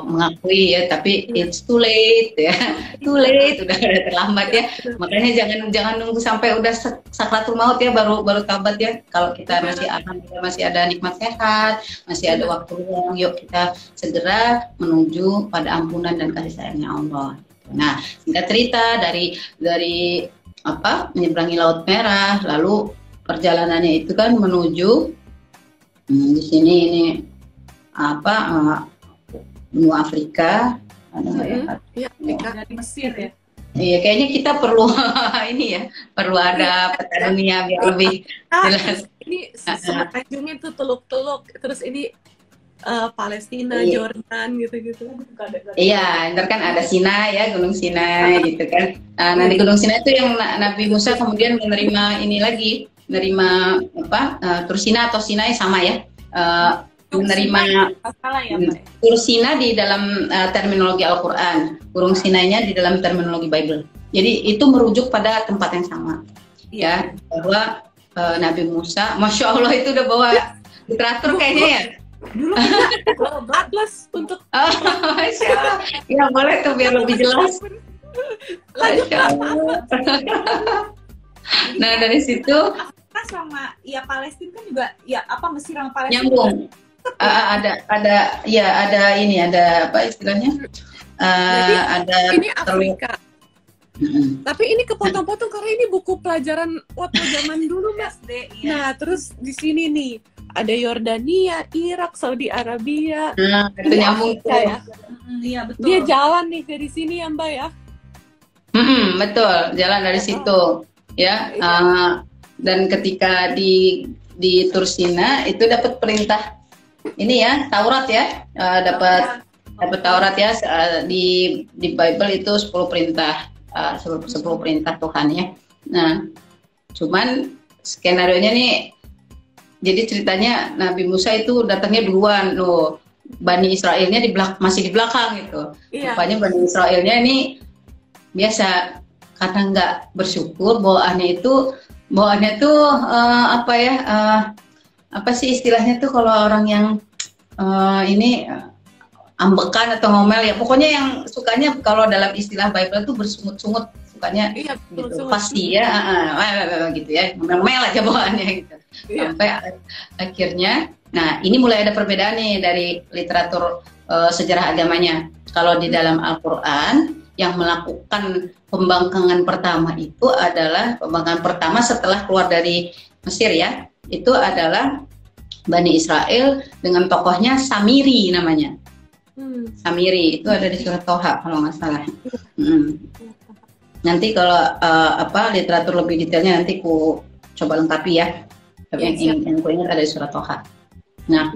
E: mengakui ya, tapi it's too late ya, udah terlambat ya. Makanya jangan nunggu sampai udah sakratul maut ya baru taubat ya. Kalau kita masih ada nikmat sehat, masih ada waktu luang, yuk kita segera menuju pada ampunan dan kasih sayangnya Allah. Nah, singkat cerita dari menyeberangi Laut Merah, lalu perjalanannya itu kan menuju di sini ini benua Afrika,
A: dari Mesir ya.
E: Iya, kayaknya kita perlu perlu ada peta dunia biar lebih jelas.
D: Ini tanjungnya tuh teluk-teluk, terus ini Palestina, Jordan gitu-gitu.
E: Iya, ntar kan ada Sinai ya, Gunung Sinai gitu kan. Nah, di Gunung Sinai itu yang Nabi Musa kemudian menerima Tursina atau Sinai sama ya. Menerima Tursina di dalam terminologi Al-Quran, Gunung Sinai-nya di dalam terminologi Bible. Jadi itu merujuk pada tempat yang sama. Ya, bahwa Nabi Musa, Masya Allah itu udah bawa literatur kayaknya ya.
D: Dulu bablas untuk
E: ya boleh tuh biar lebih jelas. Nah, dari situ
A: sama ya Palestina kan juga ya Mesir sama Palestina
E: nyambung. Ada apa istilahnya? Ada
D: ini Afrika. Tapi ini kepotong-potong karena ini buku pelajaran waktu zaman dulu, Mas. Nah, terus di sini nih ada Yordania, Irak, Saudi Arabia.
E: Nah, itu nyambung tuh.
A: Iya, betul.
D: Dia jalan nih dari sini ya, Mbak ya.
E: Betul, jalan dari situ. Ya. Dan ketika di Tursina itu dapat perintah ini ya, Taurat ya. Dapat Taurat ya, di Bible itu 10 perintah. 10 perintah Tuhan ya. Nah, cuman skenarionya nih, jadi ceritanya Nabi Musa itu datangnya duluan loh, Bani Israelnya masih di belakang gitu. Rupanya Bani Israelnya ini biasa karena nggak bersyukur, bawaannya tuh apa sih istilahnya tuh kalau orang yang ambekan atau ngomel ya, pokoknya yang sukanya kalau dalam istilah Bible tuh bersungut-sungut, sukanya gitu, pasti ya, gitu ya, ngomel aja bawaannya gitu. Sampai akhirnya, nah ini mulai ada perbedaan nih dari literatur sejarah agamanya. Kalau di dalam Al-Quran yang melakukan pembangkangan pertama itu adalah pembangkangan pertama setelah keluar dari Mesir ya, itu adalah Bani Israel dengan tokohnya Samiri namanya. Samiri itu ada di surat Toha kalau nggak salah. Nanti kalau literatur lebih detailnya nanti ku coba lengkapi ya. Tapi yang ku ingat ada di surat Toha. Nah,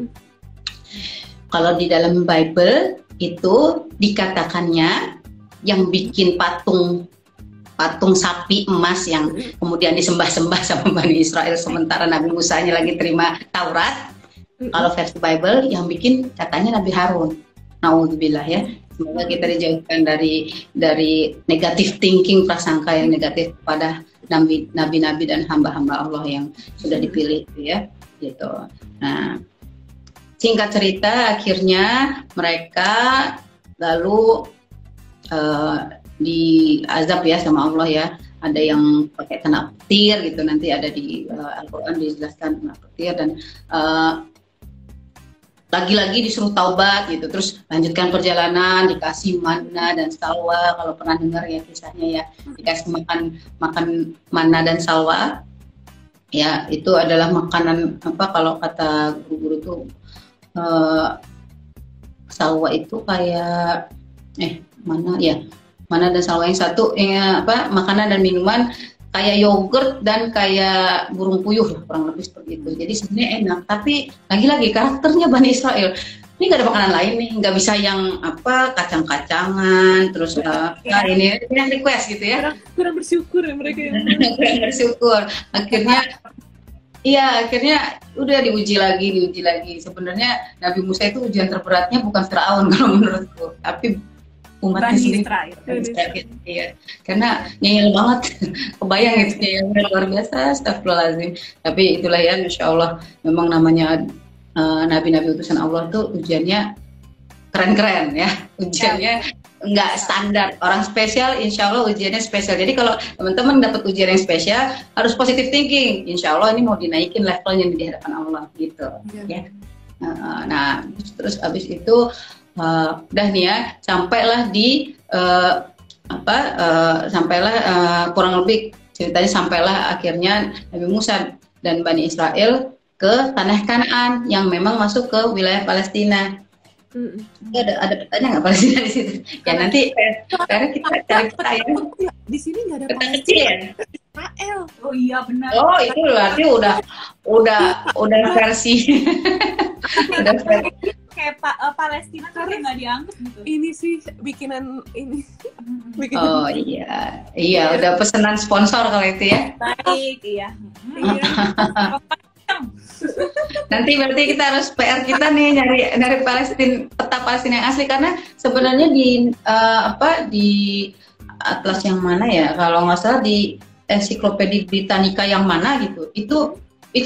E: kalau di dalam Bible itu dikatakannya yang bikin patung patung sapi emas yang kemudian disembah-sembah sama Bani Israel, sementara Nabi Musanya lagi terima Taurat. Kalau versi Bible yang bikin katanya Nabi Harun. Nauzubillah ya. Semoga kita dijauhkan dari negatif thinking, prasangka yang negatif pada nabi-nabi dan hamba-hamba Allah yang sudah dipilih ya, gitu. Nah, singkat cerita akhirnya mereka lalu diazab ya sama Allah ya. Ada yang pakai kena petir gitu, nanti ada di Al-Quran dijelaskan kena petir, dan lagi-lagi disuruh taubat gitu, terus lanjutkan perjalanan, dikasih manna dan salwa. Kalau pernah dengar ya kisahnya ya, dikasih makan manna dan salwa ya, itu adalah makanan apa, kalau kata guru-guru itu salwa itu kayak mana dan salwa yang satu ya, apa, makanan dan minuman kayak yogurt dan kayak burung puyuh, kurang lebih seperti itu. Jadi sebenarnya enak, tapi lagi-lagi karakternya Bani Israel ini nggak ada makanan lain nih, nggak bisa yang apa kacang-kacangan, terus ini yang request gitu ya.
D: Kurang bersyukur ya mereka.
E: Kurang bersyukur. Akhirnya udah diuji lagi. Sebenarnya Nabi Musa itu ujian terberatnya bukan Firaun kalau menurutku, tapi umatnya sendiri. Iya, karena nyayel banget, kebayang itu nyayelnya luar biasa, astagfirullahaladzim. Tapi itulah ya, Masya Allah, memang namanya nabi-nabi utusan Allah tuh ujiannya keren-keren ya, ujiannya nggak standar. Orang spesial, insya Allah ujiannya spesial. Jadi kalau teman-teman dapat ujian yang spesial, harus positive thinking. Insya Allah ini mau dinaikin levelnya di hadapan Allah gitu. Ya. Nah, terus abis itu udah nih ya, sampailah di kurang lebih ceritanya, sampailah akhirnya Nabi Musa dan Bani Israel ke tanah Kanaan yang memang masuk ke wilayah Palestina. Ada pertanyaan nggak Palestina di situ? Ya nanti karena kita cari peta ya.
D: Di sini nggak ada
E: peta kecil ya.
D: Israel.
A: Oh iya benar.
E: Oh itu berarti udah versi. Udah versi.
A: Kayak Palestina kan nggak dianggap gitu.
D: Ini sih bikinan ini.
E: Oh iya udah pesanan sponsor kalau itu ya.
A: Baik, iya.
E: Nanti berarti kita harus PR kita nih nyari Palestina, peta Palestina yang asli, karena sebenarnya di atlas yang mana ya, kalau nggak salah di Ensiklopedia Britannica yang mana gitu, itu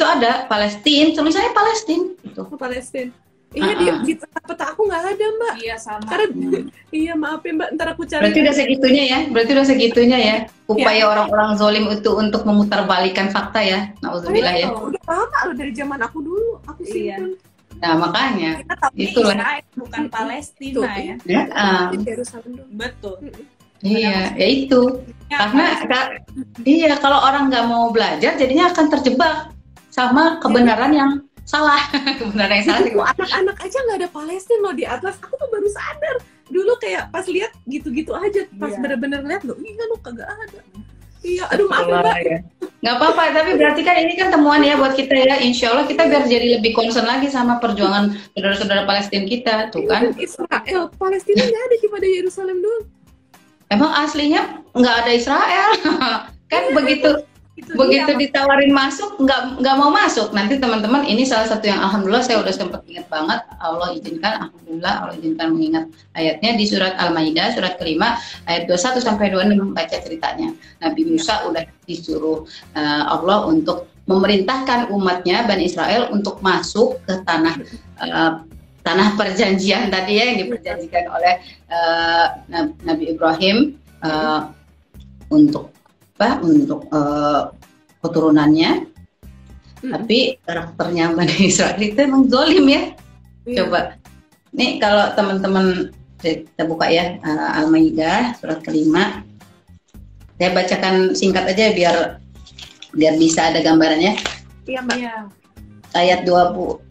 E: ada Palestina, tulisannya Palestina gitu.
D: Palestina. Iya, di peta aku nggak ada, Mbak.
A: Iya, sama.
D: Karena, iya maaf ya, Mbak, ntar aku cari.
E: Berarti udah segitunya ya. Upaya orang-orang zolim itu untuk memutarbalikan fakta ya. Nauzubillah ya.
D: Udah lama loh, dari zaman aku dulu. Aku sih.
E: Nah, makanya.
A: Kita tahu
E: itulah.
A: Israel bukan Palestina ya.
D: Yerusalem dulu.
A: Betul.
E: Iya, ya itu. Karena kalau orang nggak mau belajar, jadinya akan terjebak sama kebenaran yang salah. Kebenaran yang salah.
D: Anak-anak aja nggak ada Palestina loh di atlas. Aku tuh baru sadar dulu, kayak pas lihat gitu-gitu aja, pas bener-bener lihat loh, iya lo kagak ada. Iya, aduh maaf ya, Mbak.
E: Nggak apa-apa, tapi berarti kan ini kan temuan ya buat kita ya. Insya Allah kita biar jadi lebih concern lagi sama perjuangan saudara-saudara Palestina kita, tuh kan.
D: Israel, Palestina nggak ada, cuma ada Yerusalem doang.
E: Emang aslinya nggak ada Israel. Kan begitu ditawarin masuk nggak mau masuk. Nanti teman-teman, ini salah satu yang alhamdulillah saya udah sempat ingat banget, Allah izinkan mengingat ayatnya di surat Al-Maidah surat kelima ayat 21 sampai 26, baca ceritanya. Nabi Musa udah disuruh Allah untuk memerintahkan umatnya Bani Israel untuk masuk ke tanah perjanjian tadi ya, yang diperjanjikan oleh Nabi Ibrahim untuk keturunannya. Tapi karakternya Bani Israel itu emang zolim ya. Coba nih kalau teman-teman kita buka ya Al-Maidah surat kelima, saya bacakan singkat aja biar bisa ada gambarannya.
A: Iya, Mbak.
E: Ayat 21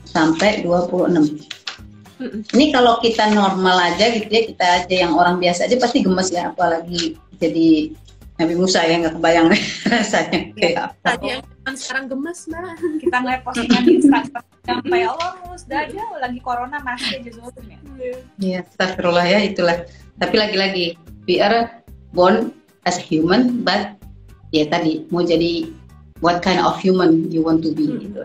E: sampai 26. Ini kalau kita normal aja gitu ya, kita aja yang orang biasa aja pasti gemes ya, apalagi jadi Nabi Musa ya, nggak kebayang rasanya kayak apa.
D: Tadi yang sekarang gemes Mbak.
A: Kita ngeliat postingan di Instagram sampai Allah sudah aja lagi corona masih aja zolim ya.
E: Iya, astagfirullah ya, itulah. Tapi lagi-lagi we are born as human, but ya tadi mau jadi what kind of human you want to be gitu.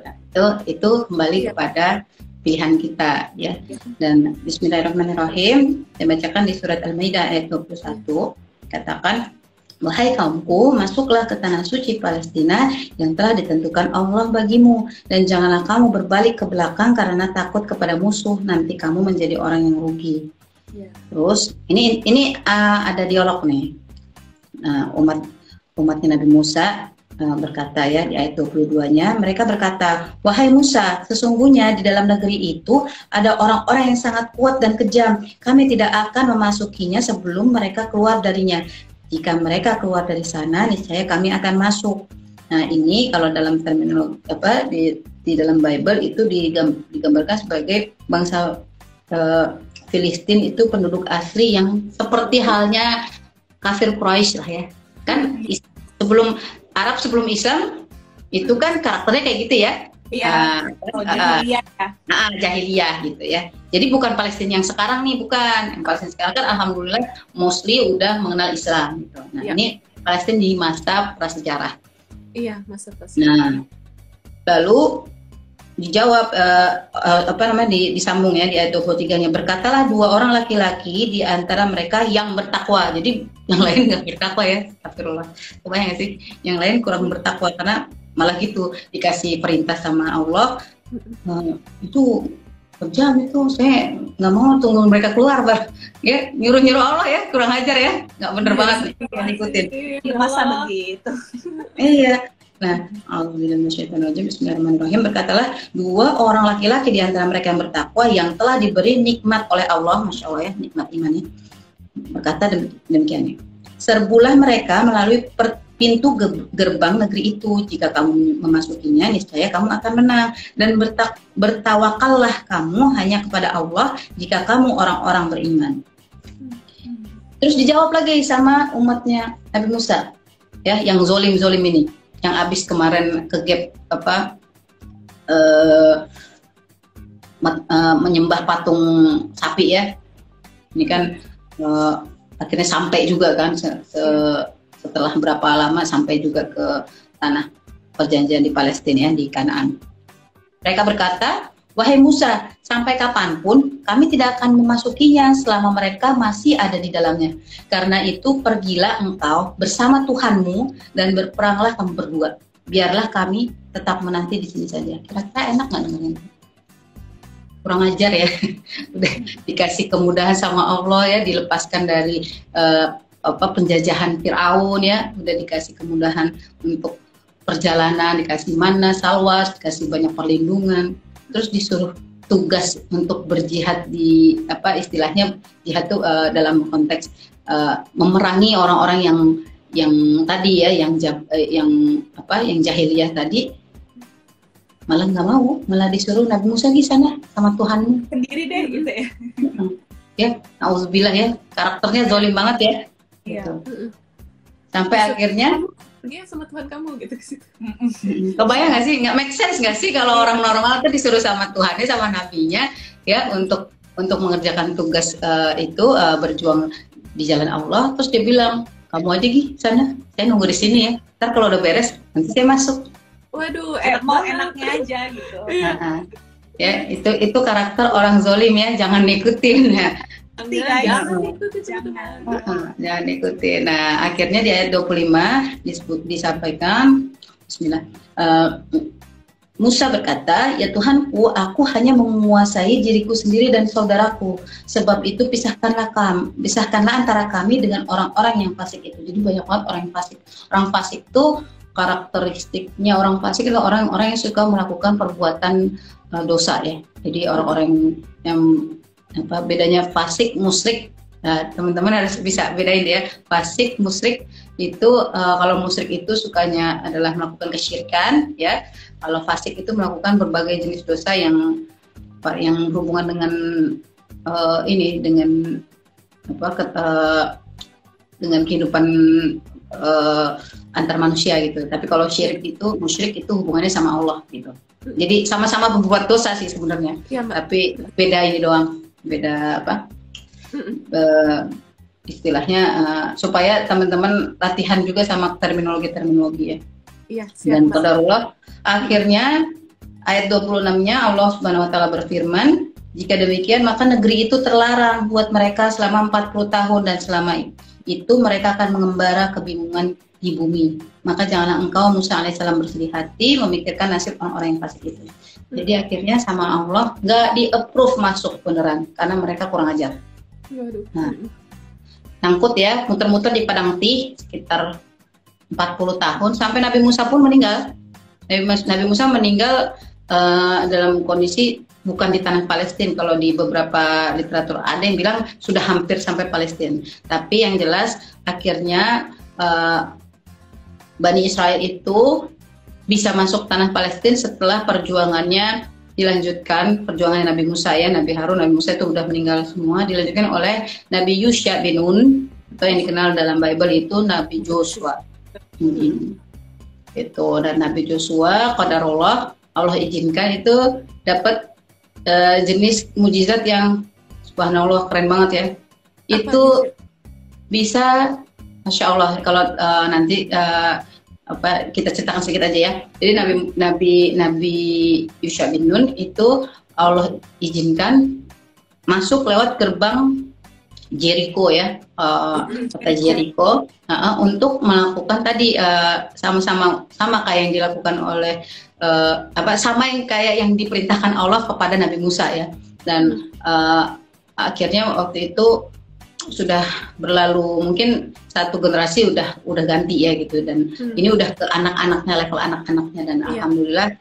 E: Itu kembali kepada pilihan kita ya. Dan Bismillahirrahmanirrahim, saya bacakan di surat Al-Maidah ayat 21, katakan, wahai kaumku, masuklah ke tanah suci Palestina yang telah ditentukan Allah bagimu, dan janganlah kamu berbalik ke belakang karena takut kepada musuh, nanti kamu menjadi orang yang rugi. Terus ini ada dialog nih. Umatnya Nabi Musa berkata ya di ayat 22-nya, mereka berkata, wahai Musa, sesungguhnya di dalam negeri itu ada orang-orang yang sangat kuat dan kejam. Kami tidak akan memasukinya sebelum mereka keluar darinya. Jika mereka keluar dari sana, niscaya kami akan masuk. Nah, ini kalau dalam terminologi di dalam Bible itu digambarkan sebagai bangsa Filistin itu penduduk asli yang seperti halnya kafir Quraisy lah ya. Kan sebelum Arab sebelum Islam itu kan karakternya kayak gitu ya.
A: Iya.
E: Jahiliyah gitu ya. Jadi bukan Palestina yang sekarang nih, bukan. Yang Palestina sekarang kan alhamdulillah mostly udah mengenal Islam gitu. Nah, ini Palestina di masa prasejarah.
D: Iya, masa prasejarah.
E: Nah, lalu dijawab disambung ya di ayat 23-nya, berkatalah dua orang laki-laki di antara mereka yang bertakwa. Jadi yang lain nggak bertakwa ya, astagfirullah. Kebayang nggak sih? Yang lain kurang bertakwa karena malah gitu dikasih perintah sama Allah, itu kejam itu, saya nggak mau tunggu mereka keluar ya, nyuruh Allah ya, kurang ajar ya, nggak bener banget ikutin.
A: Masa begitu?
E: Iya. Nah, Bismillahirrahmanirrahim, berkatalah dua orang laki-laki di antara mereka yang bertakwa yang telah diberi nikmat oleh Allah, masya Allah ya, nikmat imannya. Berkata demikian, serbulah mereka melalui pintu gerbang negeri itu. Jika kamu memasukinya, niscaya kamu akan menang. Dan bertawakallah kamu hanya kepada Allah jika kamu orang-orang beriman. Terus dijawab lagi sama umatnya Nabi Musa, ya, yang zolim ini, yang abis kemarin ke gap menyembah patung sapi ya. Ini kan akhirnya sampai juga kan setelah berapa lama sampai juga ke tanah perjanjian di Palestina ya, di Kanaan. Mereka berkata, wahai Musa, sampai kapanpun kami tidak akan memasukinya selama mereka masih ada di dalamnya. Karena itu pergilah engkau bersama Tuhanmu dan berperanglah kamu berdua. Biarlah kami tetap menanti di sini saja. Kira-kira enak nggak dengerin? Kurang ajar ya. Udah dikasih kemudahan sama Allah ya, dilepaskan dari penjajahan Fir'aun ya, udah dikasih kemudahan untuk perjalanan, dikasih mana, salwas, dikasih banyak perlindungan, terus disuruh tugas untuk berjihad di istilahnya jihad itu dalam konteks memerangi orang-orang yang tadi ya, yang jahiliyah tadi, malah nggak mau, malah disuruh Nabi Musa di sana sama Tuhanmu
A: sendiri deh gitu ya.
E: Ya, nauzubillah ya, karakternya zalim banget ya.
A: Iya.
E: Gitu. Sampai akhirnya
D: pergi sama Tuhan kamu gitu ke situ.
E: Kebayang nggak sih? Nggak make sense nggak sih kalau orang normal tuh disuruh sama Tuhannya, sama nabinya ya untuk mengerjakan tugas berjuang di jalan Allah, terus dia bilang, kamu aja Gi sana, saya nunggu di sini ya. Ntar kalau udah beres nanti saya masuk.
D: Waduh,
A: mau enaknya aja gitu.
E: Ya, itu karakter orang zolim ya, jangan ikutin ya. Jangan ikutin. Nah, akhirnya di ayat 25 disampaikan, Bismillah. Musa berkata, ya Tuhanku, aku hanya menguasai diriku sendiri dan saudaraku. Sebab itu pisahkanlah antara kami dengan orang-orang yang fasik itu. Jadi banyak banget orang yang fasik. Orang fasik itu karakteristiknya orang fasik itu orang-orang yang suka melakukan perbuatan dosa ya. Jadi orang-orang yang bedanya fasik, musyrik. Nah, teman-teman harus bisa bedain ya. Fasik, musyrik itu kalau musyrik itu sukanya adalah melakukan kesyirikan ya. Kalau fasik itu melakukan berbagai jenis dosa yang berhubungan dengan dengan kehidupan antar manusia gitu. Tapi kalau syirik itu, musyrik itu hubungannya sama Allah gitu. Jadi sama-sama berbuat dosa sih sebenarnya.
D: Ya,
E: tapi beda ini doang, beda apa? Istilahnya supaya teman-teman latihan juga sama terminologi ya.
D: Iya,
E: dan qadarullah akhirnya ayat 26-nya Allah Subhanahu wa taala berfirman, jika demikian maka negeri itu terlarang buat mereka selama 40 tahun dan selama itu mereka akan mengembara kebingungan di bumi. Maka janganlah engkau Musa alaihissalam bersedih hati memikirkan nasib orang-orang yang fasik itu. Jadi akhirnya sama Allah nggak di-approve masuk beneran karena mereka kurang ajar. Nah, nyangkut ya, muter-muter di padang tih sekitar 40 tahun sampai Nabi Musa pun meninggal. Nabi Musa meninggal dalam kondisi bukan di tanah Palestina. Kalau di beberapa literatur ada yang bilang sudah hampir sampai Palestina. Tapi yang jelas akhirnya Bani Israel itu bisa masuk tanah Palestina setelah perjuangannya dilanjutkan, perjuangan Nabi Musa ya, Nabi Harun, Nabi Musa itu udah meninggal semua, dilanjutkan oleh Nabi Yusha bin Nun atau yang dikenal dalam Bible itu Nabi Joshua. Itu dan Nabi Joshua qadarullah Allah izinkan itu dapat jenis mujizat yang subhanallah keren banget ya. Itu bisa Masya Allah kalau nanti kita ceritakan sedikit aja ya. Jadi Nabi Yusha bin Nun itu Allah izinkan masuk lewat gerbang Jericho ya, kota Jericho untuk melakukan tadi sama kayak yang dilakukan oleh sama yang kayak yang diperintahkan Allah kepada Nabi Musa ya. Dan akhirnya waktu itu sudah berlalu mungkin satu generasi udah ganti ya gitu, dan ini udah ke anak-anaknya, level anak-anaknya, dan alhamdulillah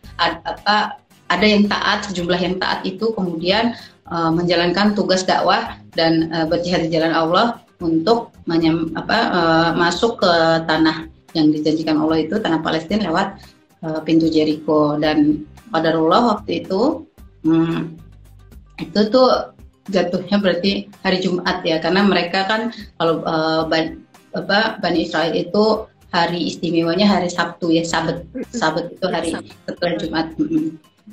E: ada yang taat, sejumlah yang taat itu kemudian menjalankan tugas dakwah dan berjihad di jalan Allah untuk masuk ke tanah yang dijanjikan Allah itu, tanah Palestina lewat pintu Jericho. Dan qadarullah waktu itu tuh jatuhnya berarti hari Jumat ya, karena mereka kan kalau Bani Israel itu hari istimewanya hari Sabtu ya, Sabat itu hari setelah Jumat.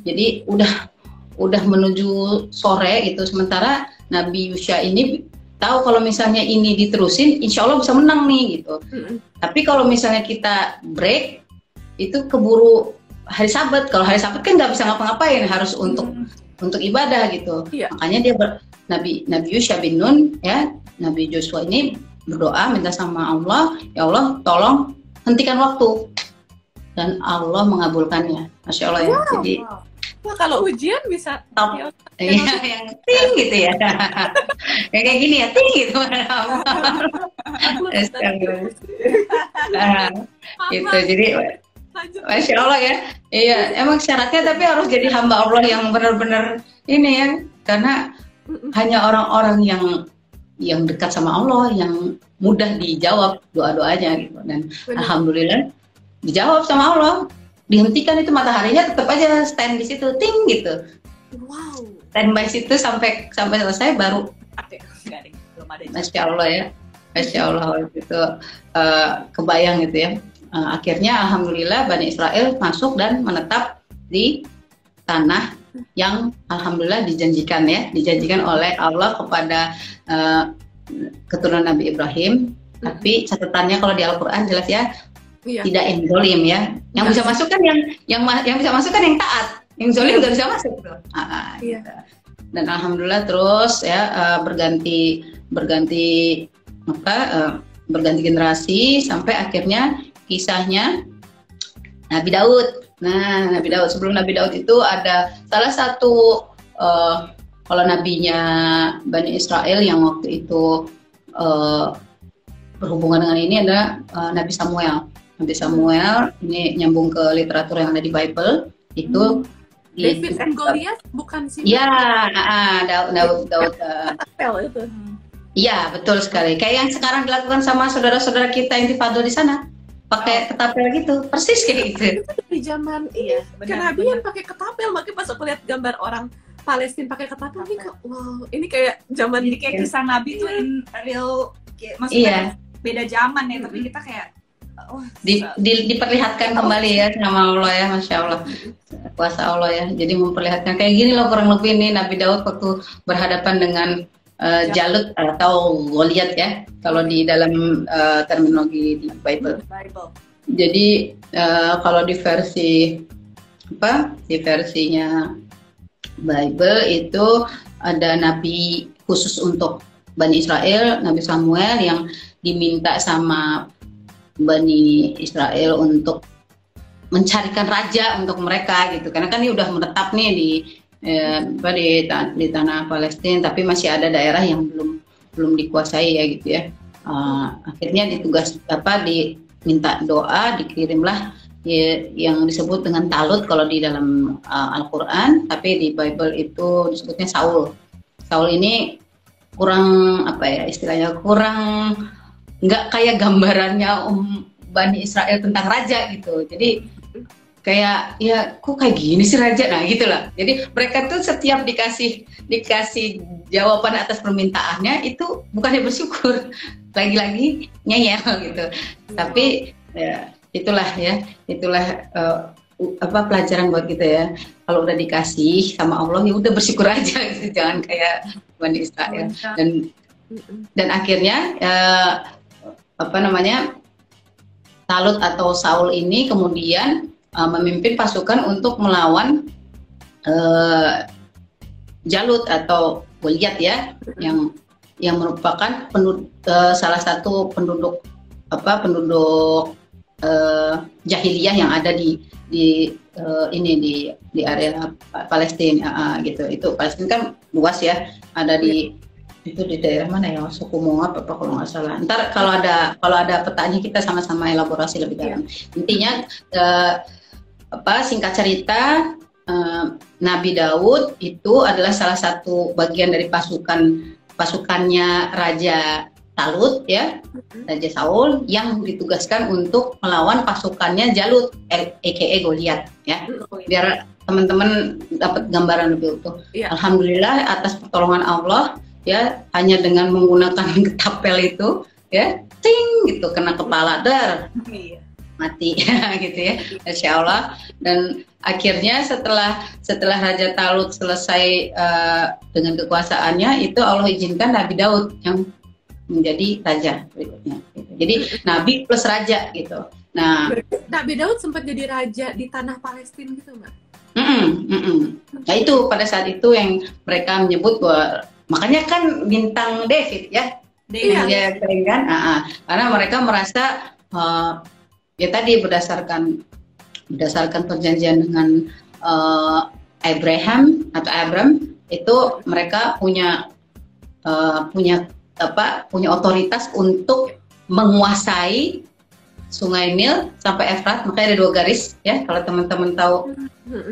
E: Jadi udah menuju sore gitu, sementara Nabi Yusha ini tahu kalau misalnya ini diterusin insya Allah bisa menang nih gitu. Tapi kalau misalnya kita break itu keburu hari Sabat. Kalau hari Sabat kan nggak bisa ngapa-ngapain, harus untuk ibadah gitu. Makanya dia Nabi Yusha bin Nun ya, Nabi Joshua ini berdoa minta sama Allah, ya Allah tolong hentikan waktu, dan Allah mengabulkannya. Masya Allah ya. Jadi
D: wah, kalau ujian bisa
E: top. Iya, yang ting gitu ya. Yang kayak gini ya, ting gitu. Gitu. Jadi Masya Allah ya. Iya, emang syaratnya tapi harus jadi hamba Allah yang benar-benar ini ya. Karena hanya orang-orang yang dekat sama Allah yang mudah dijawab doa-doanya gitu. Dan alhamdulillah dijawab sama Allah. Dihentikan itu mataharinya tetap aja stand di situ, ting gitu.
D: Wow.
E: Stand by situ sampai selesai baru. Masya Allah ya, Masya Allah itu kebayang gitu ya. Akhirnya alhamdulillah Bani Israel masuk dan menetap di tanah yang alhamdulillah dijanjikan oleh Allah kepada keturunan Nabi Ibrahim. Tapi catatannya kalau di Al-Quran jelas ya. Tidak yang zolim ya, yang bisa masuk kan yang bisa masuk kan yang taat, yang zolim nggak bisa masuk gitu. Gitu. Dan alhamdulillah terus ya berganti generasi sampai akhirnya kisahnya Nabi Daud. Nah, Nabi Daud, sebelum Nabi Daud itu ada salah satu kalau nabinya Bani Israel yang waktu itu berhubungan dengan ini adalah Nabi Samuel. Nabi Samuel ini nyambung ke literatur yang ada di Bible itu
D: David and Goliath bukan sih?
E: Ya, Daud
D: itu.
E: Iya, betul sekali. Kayak yang sekarang dilakukan sama saudara-saudara kita yang di Fado di sana, pakai ketapel gitu, persis kayak gitu.
D: Itu di zaman kenabian pakai ketapel, makanya pas aku lihat gambar orang Palestina pakai ketapel ini wow, ini kayak zaman
A: jadi kayak kisah Nabi tuh in real, maksudnya beda zaman ya, tapi kita kayak
E: diperlihatkan kembali ya sama Allah ya, Masya Allah, kuasa Allah ya. Jadi memperlihatkan kayak gini loh kurang lebih ini Nabi Daud waktu berhadapan dengan Jalut atau Goliat ya, kalau di dalam terminologi di Bible. Jadi kalau di versi di versinya Bible itu ada nabi khusus untuk Bani Israel, Nabi Samuel yang diminta sama Bani Israel untuk mencarikan raja untuk mereka gitu, karena kan ini udah menetap nih di tanah Palestina, tapi masih ada daerah yang belum dikuasai ya gitu ya. Akhirnya diminta doa, dikirimlah yang disebut dengan Talut kalau di dalam Al-Quran, tapi di Bible itu disebutnya Saul. Saul ini kurang istilahnya kurang nggak kayak gambarannya Bani Israel tentang raja gitu. Jadi kayak ya kok kayak gini sih raja, nah gitulah. Jadi mereka tuh setiap dikasih jawaban atas permintaannya itu bukannya bersyukur, lagi-lagi ngeyel gitu. Tapi ya itulah pelajaran buat kita ya. Kalau udah dikasih sama Allah ya udah bersyukur aja gitu, jangan kayak Bani Israel. Dan akhirnya Talut atau Saul ini kemudian memimpin pasukan untuk melawan Jalut atau Goliat ya, yang merupakan salah satu penduduk jahiliyah yang ada di area Palestina gitu. Itu Palestina kan luas ya, ada di daerah mana ya, suku Moab apa kalau nggak salah. Ntar kalau ada petanya kita sama-sama elaborasi lebih dalam. Intinya singkat cerita, Nabi Daud itu adalah salah satu bagian dari pasukannya Raja Talut ya, Raja Saul yang ditugaskan untuk melawan pasukannya Jalut aka Goliat ya. Biar teman-teman dapat gambaran lebih utuh. Alhamdulillah atas pertolongan Allah ya, hanya dengan menggunakan ketapel itu ya, ting gitu, kena kepala, mati gitu ya, Masya Allah. Dan akhirnya setelah Raja Talut selesai dengan kekuasaannya, itu Allah izinkan Nabi Daud yang menjadi raja berikutnya gitu. Jadi Nabi plus raja gitu. Nah,
D: Nabi Daud sempat jadi raja di tanah Palestina gitu Mbak?
E: Nah itu pada saat itu yang mereka menyebut bahwa, makanya kan bintang David ya, dia keren kan, karena mereka merasa ya tadi berdasarkan perjanjian dengan Abram itu mereka punya otoritas untuk menguasai Sungai Nil sampai Efrat, makanya ada 2 garis ya, kalau teman-teman tahu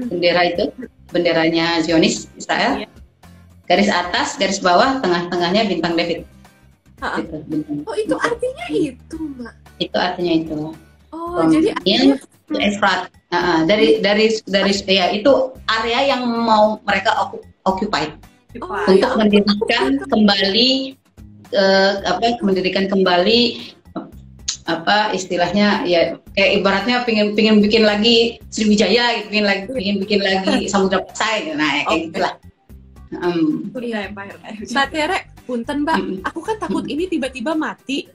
E: bendera itu, benderanya Zionis Israel. Garis atas, garis bawah, tengah-tengahnya bintang David.
D: Gitu, bintang. Oh itu artinya itu Mbak?
E: Itu artinya itu.
D: Oh jadi
E: artinya Efrat. Dari ya itu area yang mau mereka occupy untuk mendirikan kembali istilahnya ya, kayak ibaratnya pengen bikin lagi Sriwijaya, pengen bikin lagi Samudra Pasai, nah kayak gitulah.
D: Mbak Tere, punten Mbak, aku kan takut ini tiba-tiba mati.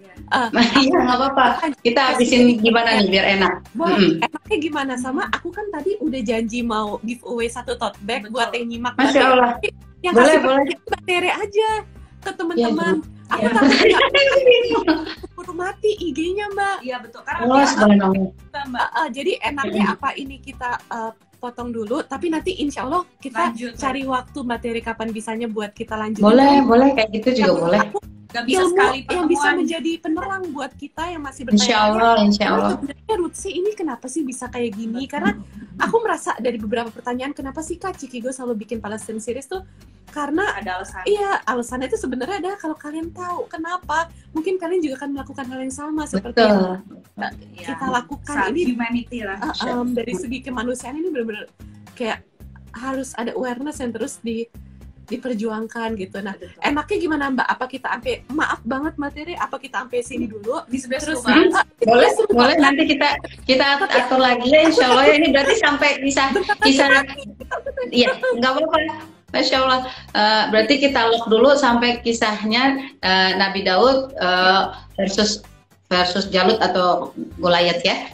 E: Iya nggak apa-apa, kita habisin gimana nih biar enak.
D: Enaknya gimana, sama aku kan tadi udah janji mau giveaway 1 tote bag buat yang nyimak.
E: Masya Allah.
D: Yang boleh Mbak Tere aja ke teman-teman. Aku takut keburu mati IG-nya Mbak.
A: Iya betul, karena
D: Mbak. Jadi enaknya apa ini kita potong dulu, tapi nanti insya Allah kita cari waktu Mbak Tere kapan bisanya buat kita lanjut.
E: Boleh kayak gitu juga boleh.
A: Gak bisa sekali
D: yang bisa menjadi penerang buat kita yang masih bertanya.
E: Insya Allah.
D: Sebenarnya Rutsi ini kenapa sih bisa kayak gini? Karena aku merasa dari beberapa pertanyaan, kenapa sih Kak Cikigo selalu bikin Palestine series tuh? Karena
A: ada alasan.
D: Iya, alasannya itu sebenarnya adalah kalau kalian tahu kenapa, mungkin kalian juga akan melakukan hal yang sama seperti yang kita lakukan ini.
A: Humanity lah.
D: Dari segi kemanusiaan ini benar-benar kayak harus ada awareness yang terus diperjuangkan gitu. Nah, enaknya gimana Mbak? Apa kita sampai maaf banget materi? Apa kita sampai sini dulu?
A: Di sebelah
D: Terus
E: boleh nanti kita atur lagi ya, insya Allah ya. Ini berarti sampai bisa iya, nggak apa-apa. Masya Allah. Berarti kita lock dulu sampai kisahnya Nabi Daud versus Jalut atau Goliat ya.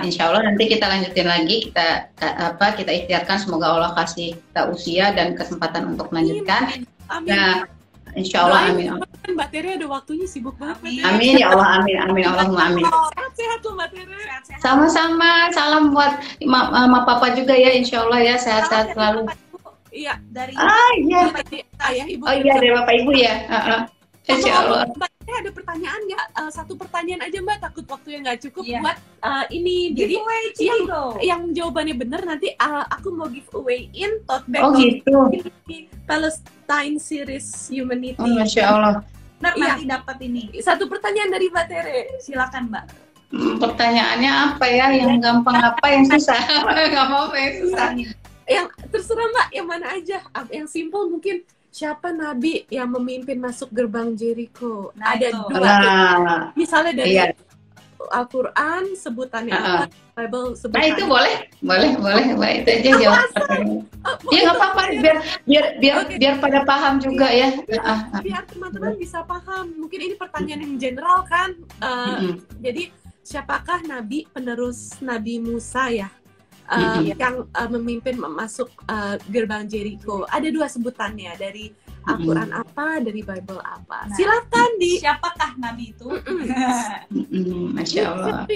E: Insya Allah nanti kita lanjutin lagi, kita ikhtiarkan semoga Allah kasih kita usia dan kesempatan untuk melanjutkan.
D: Amin.
E: Nah, Insya Allah, amin.
D: Mbak Tere ada waktunya sibuk banget.
E: Amin ya Allah, amin, Allahumma amin.
D: Sehat-sehat loh Mbak Tere.
E: Sama-sama, salam buat Mama Papa juga ya, Insya Allah ya, sehat-sehat selalu.
D: Iya,
A: dari
E: iya.
D: Ayah Ibu.
E: Oh iya, dari Bapak Ibu ya. Insya Allah.
D: Mbak Tere ada pertanyaan nggak? Satu pertanyaan aja Mbak, takut waktunya nggak cukup buat ini. Jadi yang jawabannya benar nanti aku mau giveaway in tote bag Palestine Series Humanity.
E: Oh, Masya Allah.
A: Nanti dapat ini.
D: Satu pertanyaan dari Mbak Tere.
A: Silakan Mbak.
E: Pertanyaannya apa ya? Yang gampang apa yang susah? Nggak apa-apa yang susah.
D: Yang terserah Mbak, yang mana aja. Yang simple mungkin. Siapa nabi yang memimpin masuk gerbang Jericho?
A: Nah,
D: ada
A: itu.
D: dua. Misalnya dari Al-Quran sebutannya apa? Bible sebutannya.
E: Nah itu boleh. Itu aja jawab. Iya nggak apa-apa. Biar pada paham juga ya.
D: Biar teman-teman bisa paham. Mungkin ini pertanyaan yang general kan. Jadi siapakah nabi penerus Nabi Musa ya? Yang memimpin masuk gerbang Jericho. Ada dua sebutannya, dari Al-Quran apa, dari Bible apa. Nah, silakan
A: siapakah nabi itu?
E: Masya Allah.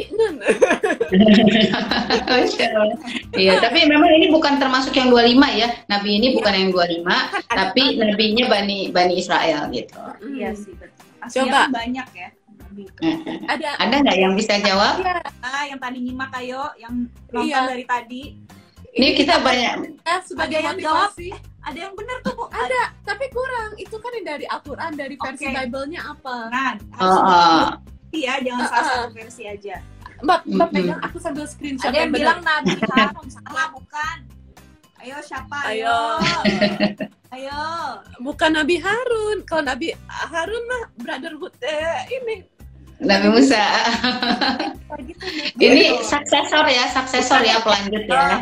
E: Masya Allah. Iya, tapi memang ini bukan termasuk yang 25 ya. Nabi ini bukan yang 25, tapi nabinya Bani Israel gitu.
A: Iya sih, betul.
D: Coba
A: banyak ya.
E: Ada nggak yang bisa jawab?
A: Yang tadi nyimak yang nonton dari tadi.
E: Ini kita banyak.
D: Sebagai
A: yang jawab sih. Ada yang benar tuh kok.
D: Ada, tapi kurang. Itu kan yang dari Al-Quran, dari versi Bible-nya apa?
A: Nah, iya, jangan salah satu versi aja.
D: Mbak pegang, aku sambil screenshot.
A: Ada yang bilang Nabi Harun, salah bukan? Ayo siapa? Ayo.
D: Bukan Nabi Harun. Kalau Nabi Harun mah brotherhood ini.
E: Nabi Musa. Ini suksesor ya, pelanjut ya.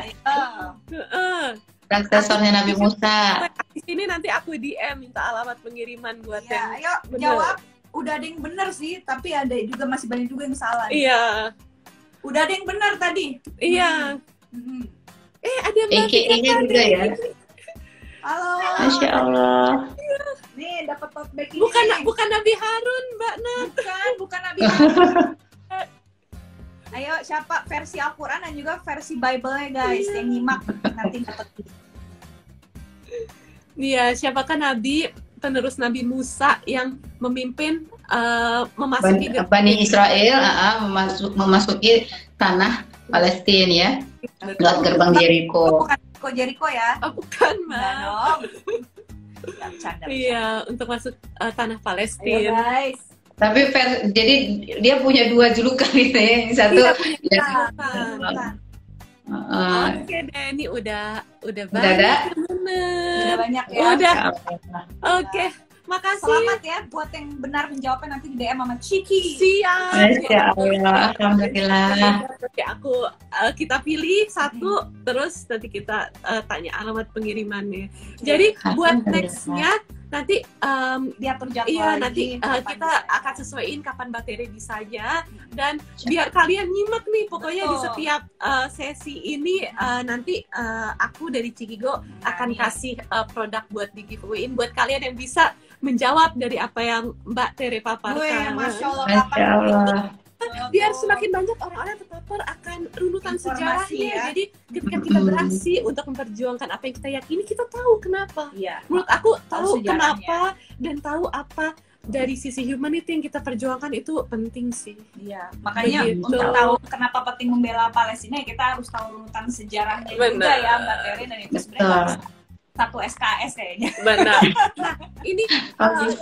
E: Suksesornya Nabi Musa.
D: Di sini nanti aku DM minta alamat pengiriman buat yang.
A: Ayo jawab. Udah ada yang benar sih, tapi ada juga masih banyak juga yang salah.
D: Iya.
A: Udah ada yang benar tadi.
D: Iya. Ada yang
E: EKE-nya juga ya.
A: Halo.
E: Masya Allah.
A: Nih dapat tote bag ini.
D: Bukan Nabi Harun, Mbak Nat.
A: Bukan Nabi Harun. Ayo siapa versi Al-Quran dan juga versi Bible-nya guys, yang nyimak nanti dapat.
D: Iya, siapakah nabi penerus Nabi Musa yang memimpin memasuki
E: Bani Israel memasuki tanah Palestina ya, lewat gerbang Jericho.
A: Bukan Jericho ya?
D: Bukan, Mbak. Iya, untuk masuk tanah Palestina.
A: Ayo guys.
E: Tapi jadi dia punya dua julukan gitu ya. Yang satu
D: Oke deh, ini udah
E: banyak.
A: Udah banyak ya.
D: Udah. Oke. Makasih.
A: Selamat ya buat yang benar menjawabnya, nanti di DM sama Ciki.
D: Siap.
E: Masya Allah, alhamdulillah.
D: Oke, kita pilih satu, terus nanti kita tanya alamat pengirimannya. Jadi buat nextnya nanti
A: diatur jadwal.
D: Iya, nanti kita akan sesuaiin kapan Mbak Tere bisanya, dan biar kalian nyimak nih, pokoknya di setiap sesi ini nanti aku dari Cikigo akan kasih produk buat di giveaway-in buat kalian yang bisa menjawab dari apa yang Mbak Tere paparkan.
A: Masya Allah.
E: Masya Allah.
D: Biar semakin banyak orang-orang terpapar akan runutan sejarahnya. Ya. Jadi ketika kita beraksi untuk memperjuangkan apa yang kita yakini, kita tahu kenapa.
A: Ya.
D: Menurut aku tahu kenapa dan tahu apa dari sisi humanity yang kita perjuangkan itu penting sih.
A: Iya. Makanya untuk tahu kenapa penting membela Palestina, ya kita harus tahu runutan sejarahnya juga ya Mbak Tere, dan itu sebenarnya satu SKS kayaknya.
D: Benar. Nah, ini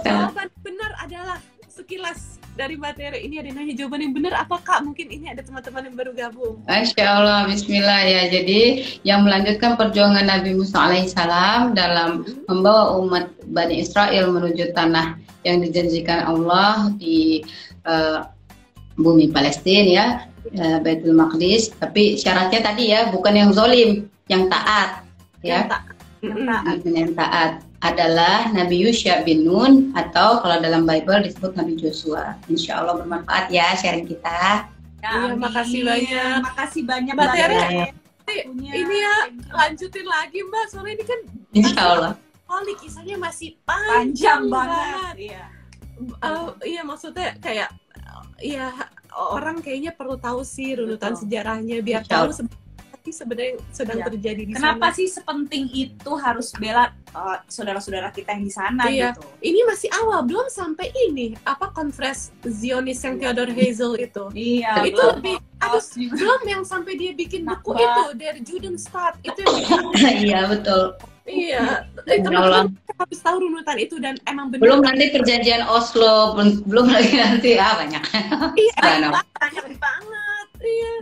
D: jawaban benar adalah sekilas dari Mbak Tere ini ada nanya jawaban yang benar apa Kak? Mungkin ini ada teman-teman yang baru gabung.
E: Masya Allah, Bismillah ya. Jadi yang melanjutkan perjuangan Nabi Musa alaihissalam dalam membawa umat Bani Israel menuju tanah yang dijanjikan Allah di bumi Palestina ya, Baitul Maqdis. Tapi syaratnya tadi ya, bukan yang zolim, yang taat ya. Yang taat adalah Nabi Yusha bin Nun, atau kalau dalam Bible disebut Nabi Joshua. Insya Allah bermanfaat ya sharing kita.
D: Iya, makasih banyak.
A: Makasih banyak
D: Mbak Tere.
A: Ini
D: ya lanjutin lagi Mbak, soalnya ini kan
E: Insya Allah.
D: kali kisahnya masih
A: panjang
D: panjang
A: banget. Iya.
D: Iya maksudnya kayak ya orang kayaknya perlu tahu sih runutan sejarahnya biar
E: Insya
D: tahu sebenarnya sedang
A: Iya.
D: terjadi di
A: Kenapa
D: sana.
A: sih sepenting itu harus bela saudara-saudara kita yang di sana
D: Iya.
A: gitu?
D: Ini masih awal, belum sampai ini apa konferensi Zionis yang Theodor Herzl itu.
A: Iya.
D: Itu
A: belum.
D: lebih belum yang sampai dia bikin buku
A: Nakba.
D: itu Der Judenstadt itu yang bikin
E: Iya betul.
D: iya.
E: Allah.
D: Teman-teman harus tahu runutan itu dan emang benar.
E: Belum nanti perjanjian Oslo, belum lagi nanti banyak.
D: Iya,
E: Subhanallah.
D: banyak banget. Iya.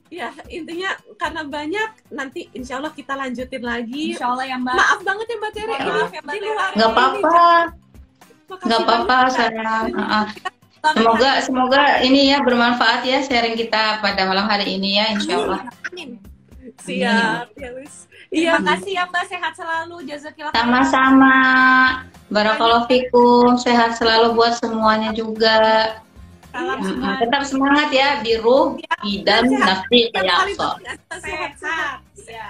D: Ya, intinya karena banyak nanti insya Allah kita lanjutin lagi.
A: Insya Allah ya Mbak.
D: Maaf banget ya Mbak Tere,
A: Maaf
D: ini
A: ya, Mbak
D: di
A: Tere.
D: luar
E: Nggak
D: ini.
E: apa-apa,
D: Makasih
E: nggak apa-apa
D: banyak.
E: sayang. Semoga ini ya bermanfaat ya sharing kita pada malam hari ini ya, insya Allah.
A: Amin.
D: Siap, ya wis.
A: Terima
D: Iya,
A: kasih ya Mbak, sehat selalu. Jazakillah.
E: Sama-sama. Barakallahu fikum, sehat selalu buat semuanya juga.
A: Salam semua.
E: Tetap semangat ya, di ruh, bidan, nafsi,
D: yang paling
E: kayak
D: penting
A: Sehat. Ya.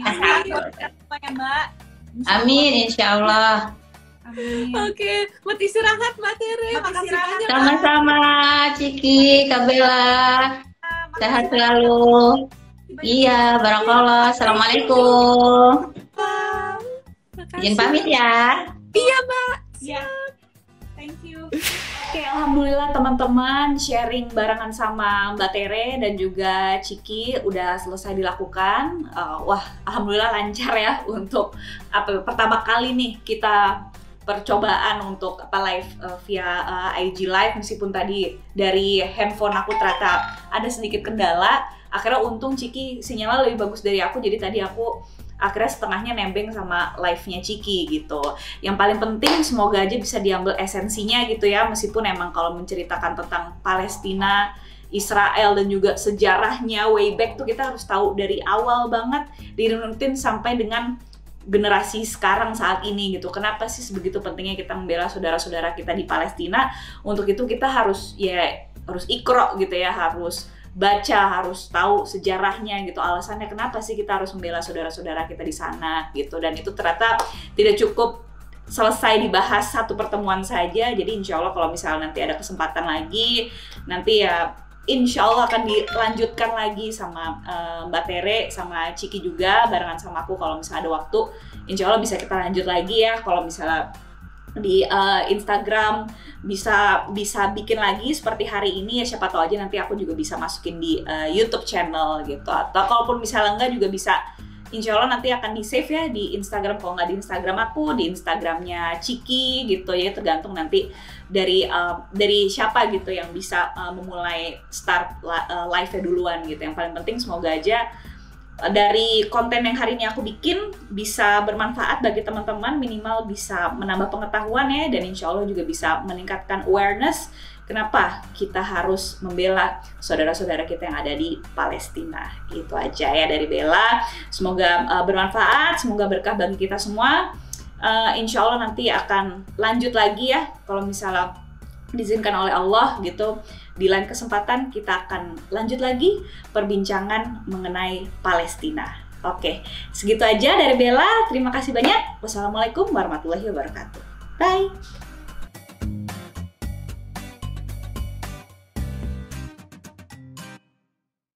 E: Sehat.
A: Ya Mbak.
E: Amin, insya Allah.
A: Amin.
D: Oke, buat istirahat Mbak Tere.
A: Selamat
D: Makasih
A: istirahat.
D: banyak.
E: Sama-sama, Ciki, Kabela. Sehat selalu. Iya, barakallah. Assalamualaikum.
D: Makasih.
E: Izin pamit ya.
D: Iya Mbak.
A: Ya. Thank you. Oke, alhamdulillah teman-teman sharing barengan sama Mbak Tere dan juga Ciki udah selesai dilakukan. Wah, alhamdulillah lancar ya untuk pertama kali nih kita percobaan untuk live via IG live, meskipun tadi dari handphone aku ternyata ada sedikit kendala. Akhirnya untung Ciki sinyalnya lebih bagus dari aku, jadi tadi aku akhirnya setengahnya nembeng sama live-nya Ciki gitu. Yang paling penting semoga aja bisa diambil esensinya gitu ya, meskipun emang kalau menceritakan tentang Palestina, Israel dan juga sejarahnya way back tuh kita harus tahu dari awal banget, dirunutin sampai dengan generasi sekarang saat ini gitu. Kenapa sih sebegitu pentingnya kita membela saudara-saudara kita di Palestina? Untuk itu kita harus ikro gitu ya, harus baca, harus tahu sejarahnya gitu, alasannya kenapa sih kita harus membela saudara-saudara kita di sana gitu. Dan itu ternyata tidak cukup selesai dibahas satu pertemuan saja. Jadi insya Allah kalau misalnya nanti ada kesempatan lagi, nanti ya insya Allah akan dilanjutkan lagi sama Mbak Tere sama Ciki juga barengan sama aku. Kalau misalnya ada waktu, insya Allah bisa kita lanjut lagi ya. Kalau misalnya di Instagram bisa bikin lagi seperti hari ini ya, siapa tahu aja nanti aku juga bisa masukin di YouTube channel gitu. Atau kalaupun misalnya enggak juga bisa, insya Allah nanti akan di save ya di Instagram. Kalau nggak di Instagram aku, di Instagramnya Ciki gitu ya, tergantung nanti dari siapa gitu yang bisa memulai start live-nya duluan gitu. Yang paling penting semoga aja dari konten yang hari ini aku bikin bisa bermanfaat bagi teman-teman, minimal bisa menambah pengetahuan ya, dan insya Allah juga bisa meningkatkan awareness kenapa kita harus membela saudara-saudara kita yang ada di Palestina. Itu aja ya dari Bella. Semoga bermanfaat, semoga berkah bagi kita semua. Insya Allah nanti akan lanjut lagi ya, kalau misalnya diizinkan oleh Allah gitu. Di lain kesempatan kita akan lanjut lagi perbincangan mengenai Palestina. Oke, segitu aja dari Bella. Terima kasih banyak. Wassalamualaikum warahmatullahi wabarakatuh. Bye.